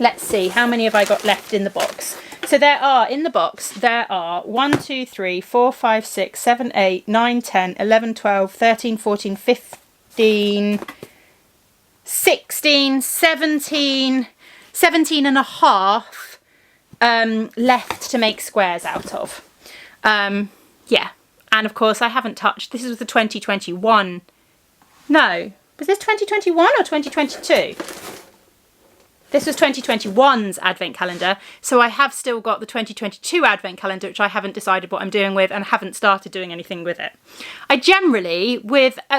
let's see, how many have I got left in the box? So in the box, there are 1, 2, 3, 4, 5, 6, 7, 8, 9, 10, 11, 12, 13, 14, 15, 16, 17 and a half left to make squares out of. Yeah, and of course I haven't touched, this is the 2021. No, was this 2021 or 2022? This was 2021's advent calendar, so I have still got the 2022 advent calendar, which I haven't decided what I'm doing with and haven't started doing anything with it. I generally,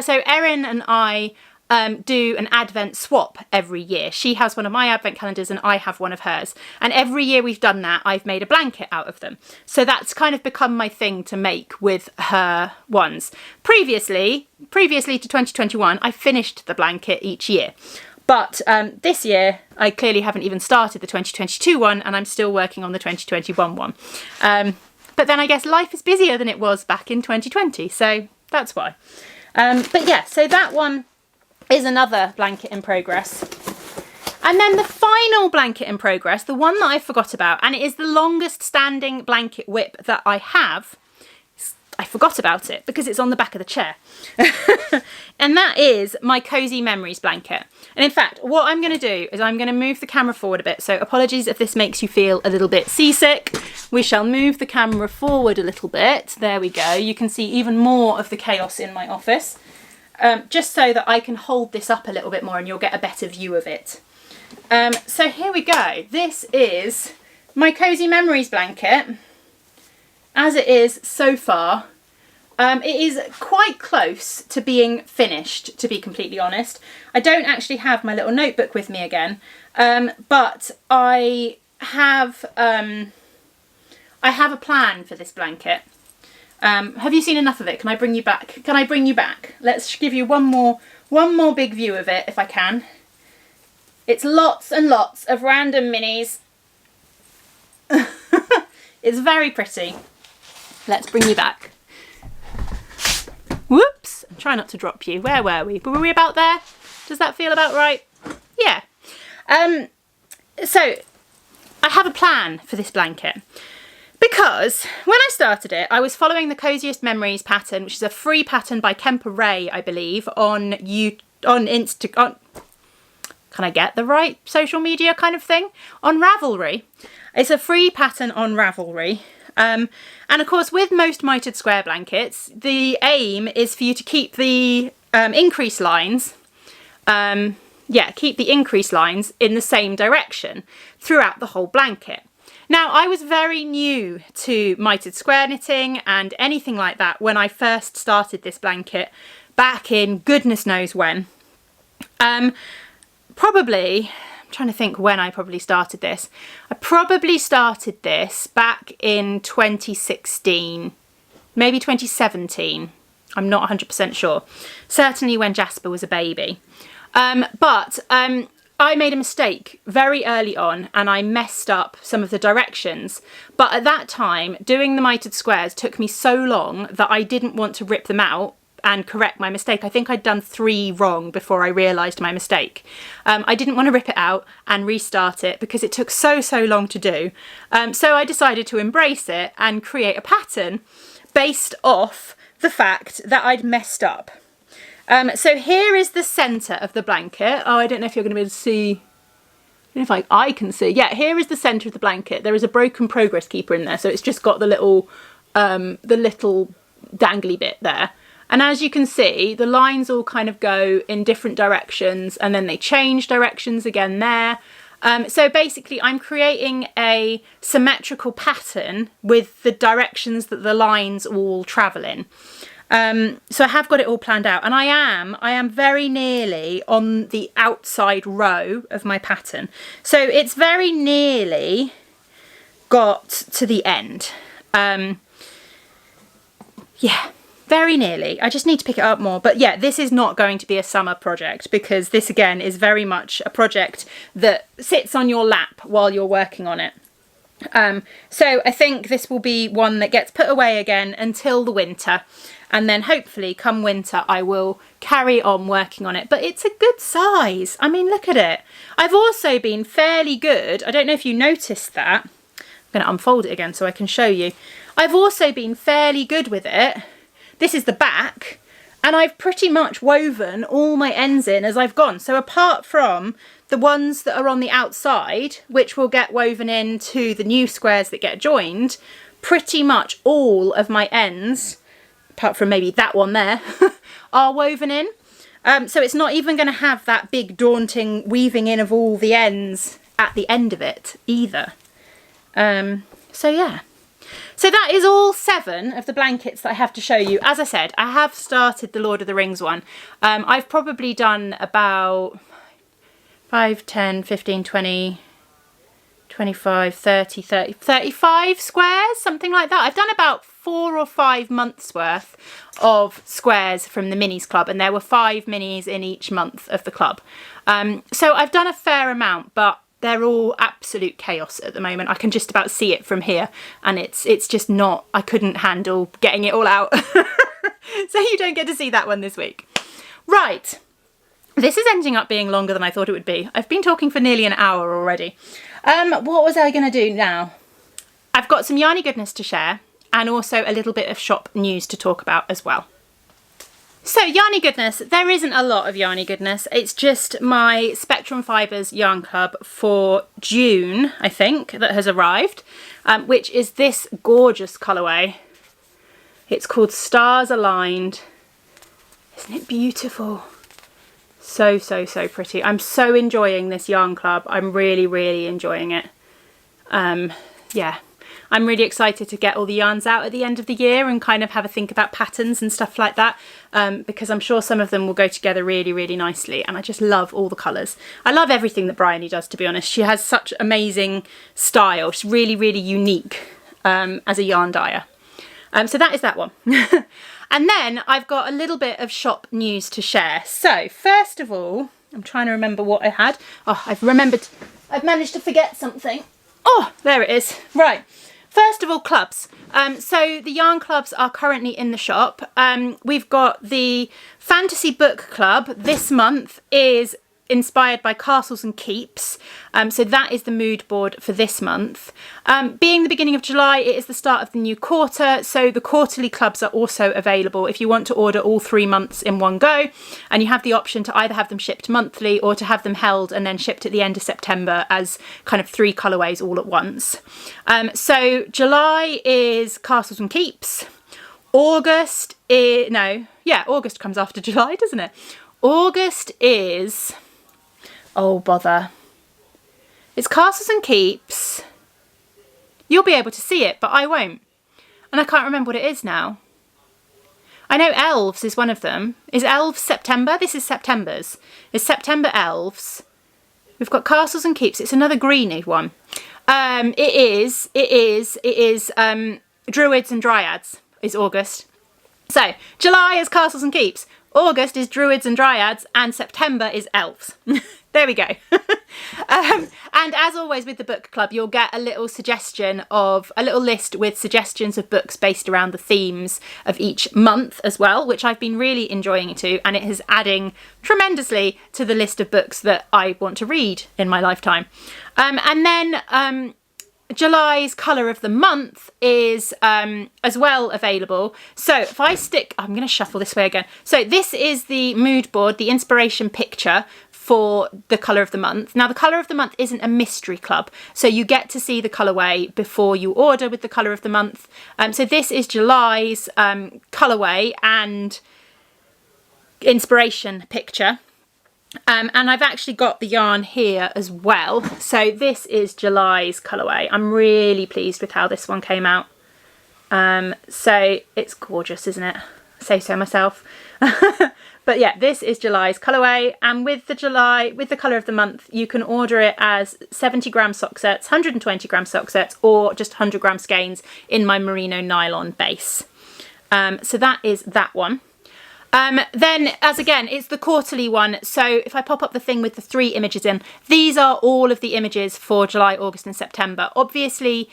so Erin and I do an advent swap every year. She has one of my advent calendars and I have one of hers. And every year we've done that, I've made a blanket out of them. So that's kind of become my thing to make with her ones. Previously to 2021, I finished the blanket each year. But this year, I clearly haven't even started the 2022 one, and I'm still working on the 2021 one. But then I guess life is busier than it was back in 2020, so that's why. But yeah, so that one is another blanket in progress. And then the final blanket in progress, the one that I forgot about, and it is the longest standing blanket whip that I have. I forgot about it because it's on the back of the chair. And that is my Cozy Memories blanket. And in fact, what I'm going to do is I'm going to move the camera forward a bit. So apologies if this makes you feel a little bit seasick. We shall move the camera forward a little bit. There we go. You can see even more of the chaos in my office. Just so that I can hold this up a little bit more and you'll get a better view of it. So here we go. This is my Cozy Memories blanket. As it is so far, it is quite close to being finished, to be completely honest. I don't actually have my little notebook with me again, but I have a plan for this blanket. Have you seen enough of it? Can I bring you back? Can I bring you back? Let's give you one more big view of it, if I can. It's lots and lots of random minis. It's very pretty. Let's bring you back. Whoops, try not to drop you. Where were we? Were we about there? Does that feel about right? Yeah. So I have a plan for this blanket because when I started it, I was following the Coziest Memories pattern, which is a free pattern by Kemper Ray, I believe, on Instagram. Can I get the right social media kind of thing? On Ravelry. It's a free pattern on Ravelry. And of course, with most mitered square blankets, the aim is for you to keep the increase lines, keep the increase lines in the same direction throughout the whole blanket. Now, I was very new to mitered square knitting and anything like that when I first started this blanket back in goodness knows when. Probably, I'm trying to think when I probably started this. I probably started this back in 2016, maybe 2017. I'm not 100% sure. Certainly when Jasper was a baby. But I made a mistake very early on and I messed up some of the directions. But at that time, doing the mitered squares took me so long that I didn't want to rip them out and correct my mistake. I think I'd done 3 wrong before I realised my mistake. I didn't want to rip it out and restart it because it took so long to do. So I decided to embrace it and create a pattern based off the fact that I'd messed up. So here is the centre of the blanket. Oh, I don't know if you're going to be able to see. I don't know if I can see. Yeah, here is the centre of the blanket. There is a broken progress keeper in there, so it's just got the little dangly bit there. And as you can see, the lines all kind of go in different directions and then they change directions again there. So basically I'm creating a symmetrical pattern with the directions that the lines all travel in. So I have got it all planned out and I am very nearly on the outside row of my pattern. So it's very nearly got to the end. Yeah. Very nearly. I just need to pick it up more. But yeah, this is not going to be a summer project because this again is very much a project that sits on your lap while you're working on it. So I think this will be one that gets put away again until the winter. And then hopefully come winter, I will carry on working on it. But it's a good size. I mean, look at it. I've also been fairly good. I don't know if you noticed that. I'm going to unfold it again so I can show you. I've also been fairly good with it. This is the back, and I've pretty much woven all my ends in as I've gone. So apart from the ones that are on the outside, which will get woven into the new squares that get joined, pretty much all of my ends, apart from maybe that one there, are woven in. So it's not even going to have that big daunting weaving in of all the ends at the end of it either. So yeah. So that is all 7 of the blankets that I have to show you. As I said, I have started the Lord of the Rings one. I've probably done about 5, 10, 15, 20, 25, 30, 30, 35 squares, something like that. I've done about 4 or 5 months worth of squares from the Minis Club, and there were 5 minis in each month of the club. So I've done a fair amount, but they're all absolute chaos at the moment. I can just about see it from here, and it's just not, I couldn't handle getting it all out. So you don't get to see that one this week. Right, this is ending up being longer than I thought it would be. I've been talking for nearly an hour already. What was I going to do now? I've got some Yarny Goodness to share, and also a little bit of shop news to talk about as well. So Yarny Goodness, there isn't a lot of Yarny Goodness. It's just my Spectrum Fibres Yarn Club for June, I think, that has arrived, which is this gorgeous colourway. It's called Stars Aligned. Isn't it beautiful? So, so, so pretty. I'm so enjoying this yarn club. I'm really, really enjoying it. Yeah. I'm really excited to get all the yarns out at the end of the year and kind of have a think about patterns and stuff like that, because I'm sure some of them will go together really, really nicely, and I just love all the colours. I love everything that Bryony does, to be honest. She has such amazing style. She's really, really unique as a yarn dyer. So that is that one. And then I've got a little bit of shop news to share. So first of all, I'm trying to remember what I had. Oh, I've managed to forget something. Oh, there it is. Right. First of all, clubs. So the yarn clubs are currently in the shop. We've got the Fantasy Book Club. This month is inspired by Castles and Keeps. So that is the mood board for this month. Being the beginning of July, it is the start of the new quarter. So the quarterly clubs are also available if you want to order all 3 months in one go. And you have the option to either have them shipped monthly or to have them held and then shipped at the end of September as kind of 3 colourways all at once. So July is Castles and Keeps. August is, August comes after July, doesn't it? August is, oh bother, it's Castles and Keeps. You'll be able to see it, but I won't. And I can't remember what it is now. I know Elves is one of them. Is Elves September? This is September's. It's September Elves. We've got Castles and Keeps. It's another greeny one. It is Druids and Dryads is August. So July is Castles and Keeps. August is Druids and Dryads, and September is Elves. There we go. And as always with the book club, you'll get a little list with suggestions of books based around the themes of each month as well, which I've been really enjoying too, and it is adding tremendously to the list of books that I want to read in my lifetime. And then July's colour of the month is as well available. So if I I'm going to shuffle this way again. So this is the mood board, the inspiration picture for the colour of the month. Now the colour of the month isn't a mystery club, so you get to see the colourway before you order with the colour of the month. So this is July's colourway and inspiration picture. And I've actually got the yarn here as well. So this is July's colourway. I'm really pleased with how this one came out. So it's gorgeous, isn't it? I say so myself. But yeah, this is July's colourway, and with the colour of the month, you can order it as 70-gram sock sets, 120-gram sock sets, or just 100-gram skeins in my merino nylon base. So that is that one. Then, as again, it's the quarterly one. So if I pop up the thing with the 3 images in, these are all of the images for July, August and September. Obviously,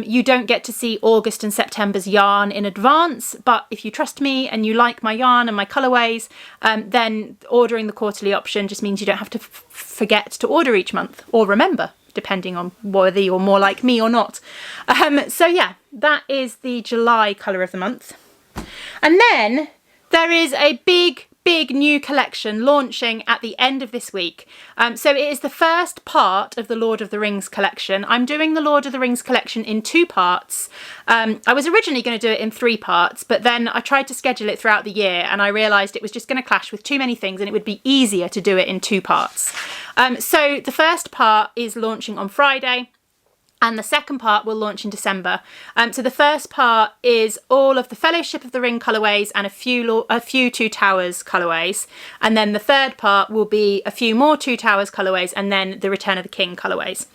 you don't get to see August and September's yarn in advance, but if you trust me and you like my yarn and my colourways, then ordering the quarterly option just means you don't have to forget to order each month, or remember, depending on whether you're more like me or not. So yeah, that is the July colour of the month. And then there is a big new collection launching at the end of this week. So it is the first part of the Lord of the Rings collection. I'm doing the Lord of the Rings collection in 2 parts. I was originally going to do it in 3 parts, but then I tried to schedule it throughout the year and I realised it was just going to clash with too many things and it would be easier to do it in 2 parts. So the first part is launching on Friday. and the second part will launch in December. So the first part is all of the Fellowship of the Ring colourways and a few Two Towers colourways, and then the third part will be a few more Two Towers colourways and then the Return of the King colourways.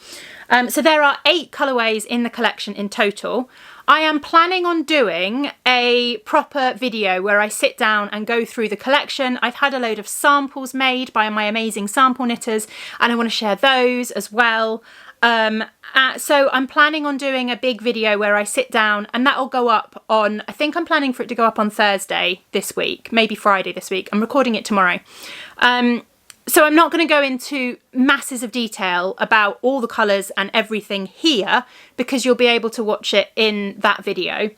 So there are 8 colourways in the collection in total. I am planning on doing a proper video where I sit down and go through the collection. I've had a load of samples made by my amazing sample knitters, and I want to share those as well. So I'm planning on doing a big video where I sit down, and that'll go up on, I think I'm planning for it to go up on Thursday this week, maybe Friday this week. I'm recording it tomorrow. So I'm not going to go into masses of detail about all the colours and everything here, because you'll be able to watch it in that video.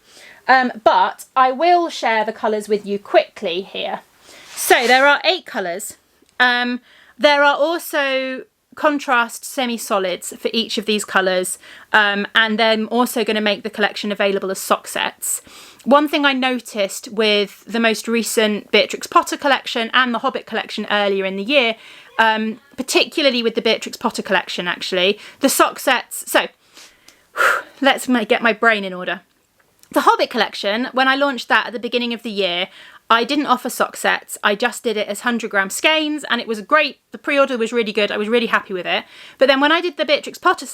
But I will share the colours with you quickly here. So there are 8 colours. There are also contrast semi-solids for each of these colours, and then also going to make the collection available as sock sets. One thing I noticed with the most recent Beatrix Potter collection and the Hobbit collection earlier in the year, particularly with the Beatrix Potter collection actually, the sock sets, so let's get my brain in order. The Hobbit collection, when I launched that at the beginning of the year, I didn't offer sock sets, I just did it as 100-gram skeins, and it was great. The pre-order was really good, I was really happy with it. But then when I did the Beatrix Potter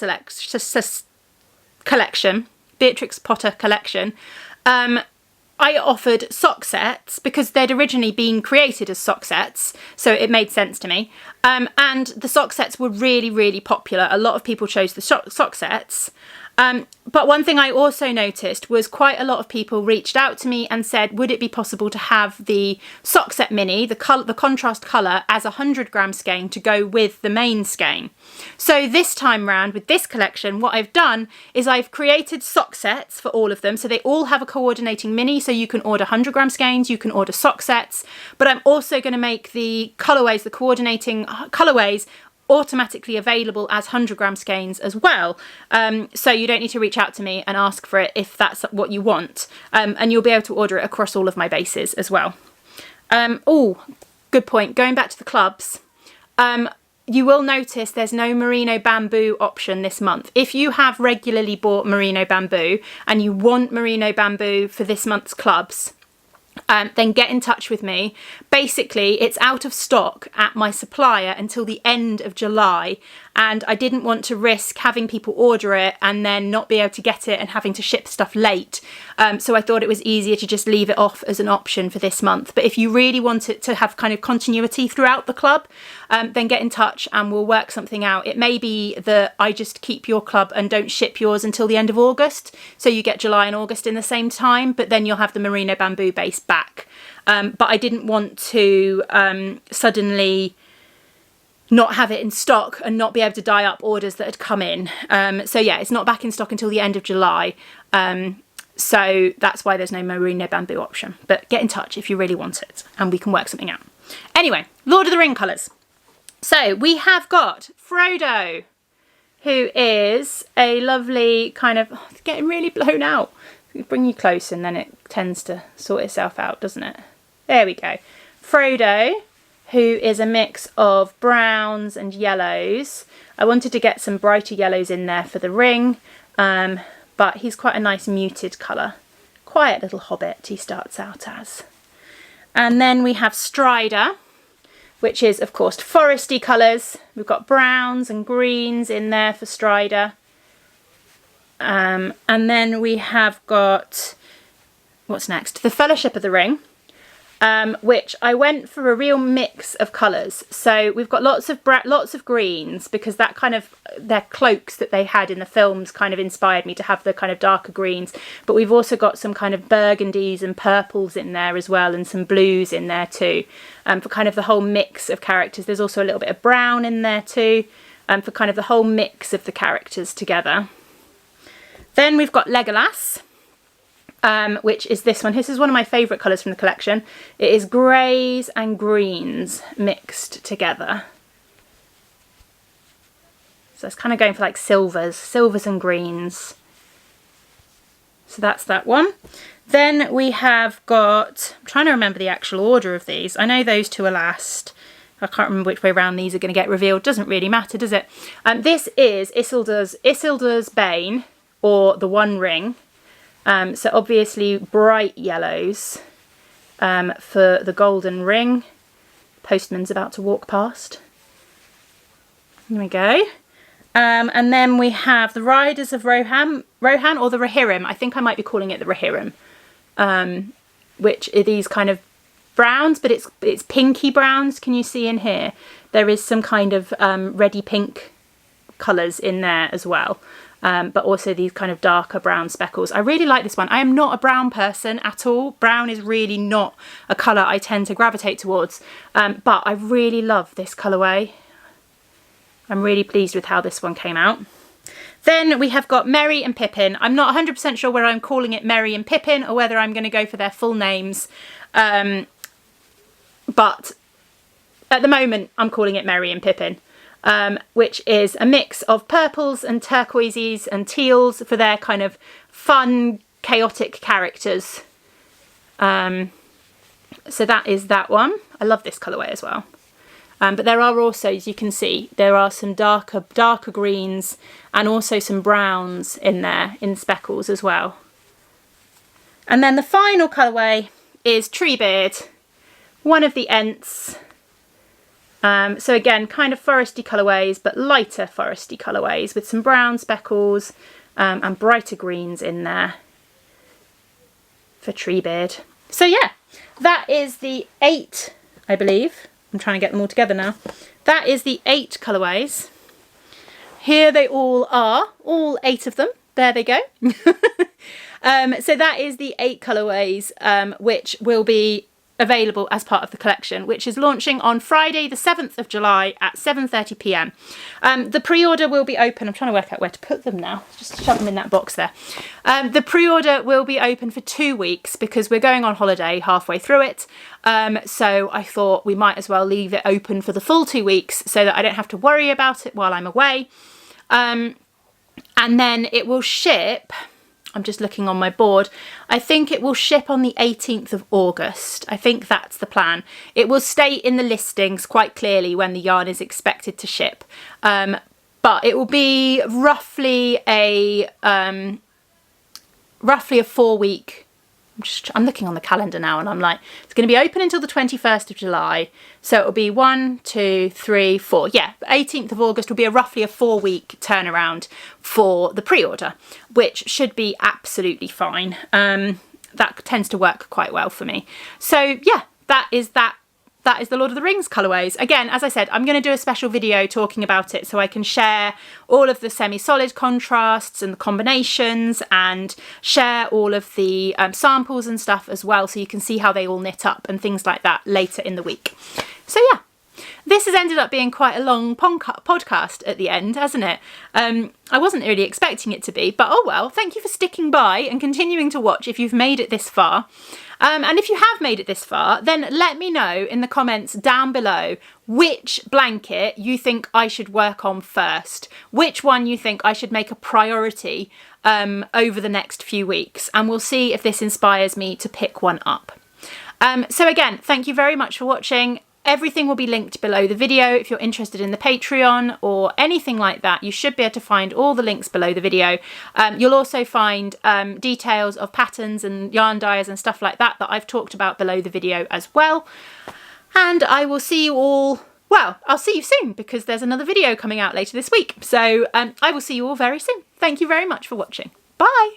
collection, I offered sock sets because they'd originally been created as sock sets, so it made sense to me. And the sock sets were really, really popular. A lot of people chose the sock sets. But one thing I also noticed was quite a lot of people reached out to me and said, would it be possible to have the sock set mini, the contrast colour, as a 100-gram skein to go with the main skein? So this time round with this collection, what I've done is I've created sock sets for all of them. So they all have a coordinating mini, so you can order 100-gram skeins, you can order sock sets, but I'm also going to make the colourways, the coordinating colourways, automatically available as 100-gram skeins as well, so you don't need to reach out to me and ask for it if that's what you want, and you'll be able to order it across all of my bases as well. Oh, good point, going back to the clubs, you will notice there's no merino bamboo option this month. If you have regularly bought merino bamboo and you want merino bamboo for this month's clubs, then get in touch with me. Basically, it's out of stock at my supplier until the end of July, and I didn't want to risk having people order it and then not be able to get it and having to ship stuff late. So I thought it was easier to just leave it off as an option for this month. But if you really want it to have kind of continuity throughout the club, then get in touch and we'll work something out. It may be that I just keep your club and don't ship yours until the end of August, so you get July and August in the same time, but then you'll have the merino bamboo base back. But I didn't want to suddenly not have it in stock and not be able to dye up orders that had come in. So yeah, it's not back in stock until the end of July. So that's why there's no merino bamboo option. But get in touch if you really want it and we can work something out. Anyway, Lord of the Ring colours. So we have got Frodo, who is a lovely kind of, it's getting really blown out. Bring you close and then it tends to sort itself out, doesn't it? There we go. Frodo, who is a mix of browns and yellows. I wanted to get some brighter yellows in there for the ring, but he's quite a nice muted colour. Quiet little hobbit he starts out as. And then we have Strider, which is of course foresty colours. We've got browns and greens in there for Strider. And then we have got, what's next? The Fellowship of the Ring, which I went for a real mix of colours. So we've got lots of greens, because that kind of, their cloaks that they had in the films kind of inspired me to have the kind of darker greens. But we've also got some kind of burgundies and purples in there as well, and some blues in there too, for kind of the whole mix of characters. There's also a little bit of brown in there too, for kind of the whole mix of the characters together. Then we've got Legolas, which is this one. This is one of my favourite colours from the collection. It is greys and greens mixed together. So it's kind of going for like silvers and greens. So that's that one. Then we have got, I'm trying to remember the actual order of these. I know those two are last. I can't remember which way around these are going to get revealed. Doesn't really matter, does it? This is Isildur's Bane, or the One Ring. So obviously bright yellows for the golden ring. Postman's about to walk past. There we go. And then we have the Riders of Rohan, or the Rohirrim. I think I might be calling it the Rohirrim, which are these kind of browns, but it's pinky browns. Can you see in here? There is some kind of reddy pink colours in there as well, but also these kind of darker brown speckles. I really like this one. I am not a brown person at all. Brown is really not a colour I tend to gravitate towards, but I really love this colourway. I'm really pleased with how this one came out. Then we have got Merry and Pippin. I'm not 100% sure whether I'm calling it Merry and Pippin or whether I'm going to go for their full names. But at the moment, I'm calling it Merry and Pippin, which is a mix of purples and turquoises and teals for their kind of fun, chaotic characters. So that is that one. I love this colourway as well. But there are also, as you can see, there are some darker greens and also some browns in there, in speckles as well. And then the final colourway is Treebeard, one of the Ents. So again, kind of foresty colourways, but lighter foresty colourways with some brown speckles and brighter greens in there for Treebeard. So yeah, that is the 8, I believe. I'm trying to get them all together now. That is the 8 colourways. Here they all are, all 8 of them. There they go. So that is the 8 colourways, which will be available as part of the collection, which is launching on Friday the 7th of July at 7:30 p.m. The pre-order will be open. I'm trying to work out where to put them now. Just shove them in that box there. The pre-order will be open for 2 weeks because we're going on holiday halfway through it. So I thought we might as well leave it open for the full 2 weeks so that I don't have to worry about it while I'm away. And then it will ship, I'm just looking on my board, I think it will ship on the 18th of August. I think that's the plan. It will state in the listings quite clearly when the yarn is expected to ship. But it will be roughly a 4-week. I'm looking on the calendar now and I'm like, it's going to be open until the 21st of July. So it'll be 1, 2, 3, 4. Yeah, 18th of August will be roughly a 4-week turnaround for the pre-order, which should be absolutely fine. That tends to work quite well for me. So yeah, that is the Lord of the Rings colourways. Again, as I said, I'm going to do a special video talking about it so I can share all of the semi-solid contrasts and the combinations and share all of the samples and stuff as well, so you can see how they all knit up and things like that later in the week. So yeah, this has ended up being quite a long podcast at the end, hasn't it? I wasn't really expecting it to be, but oh well, thank you for sticking by and continuing to watch if you've made it this far. And if you have made it this far, then let me know in the comments down below which blanket you think I should work on first, which one you think I should make a priority over the next few weeks, and we'll see if this inspires me to pick one up. So again, thank you very much for watching. Everything will be linked below the video. If you're interested in the Patreon or anything like that, you should be able to find all the links below the video. You'll also find details of patterns and yarn dyers and stuff like that that I've talked about below the video as well. And I will see you all, well, I'll see you soon because there's another video coming out later this week. So I will see you all very soon. Thank you very much for watching. Bye.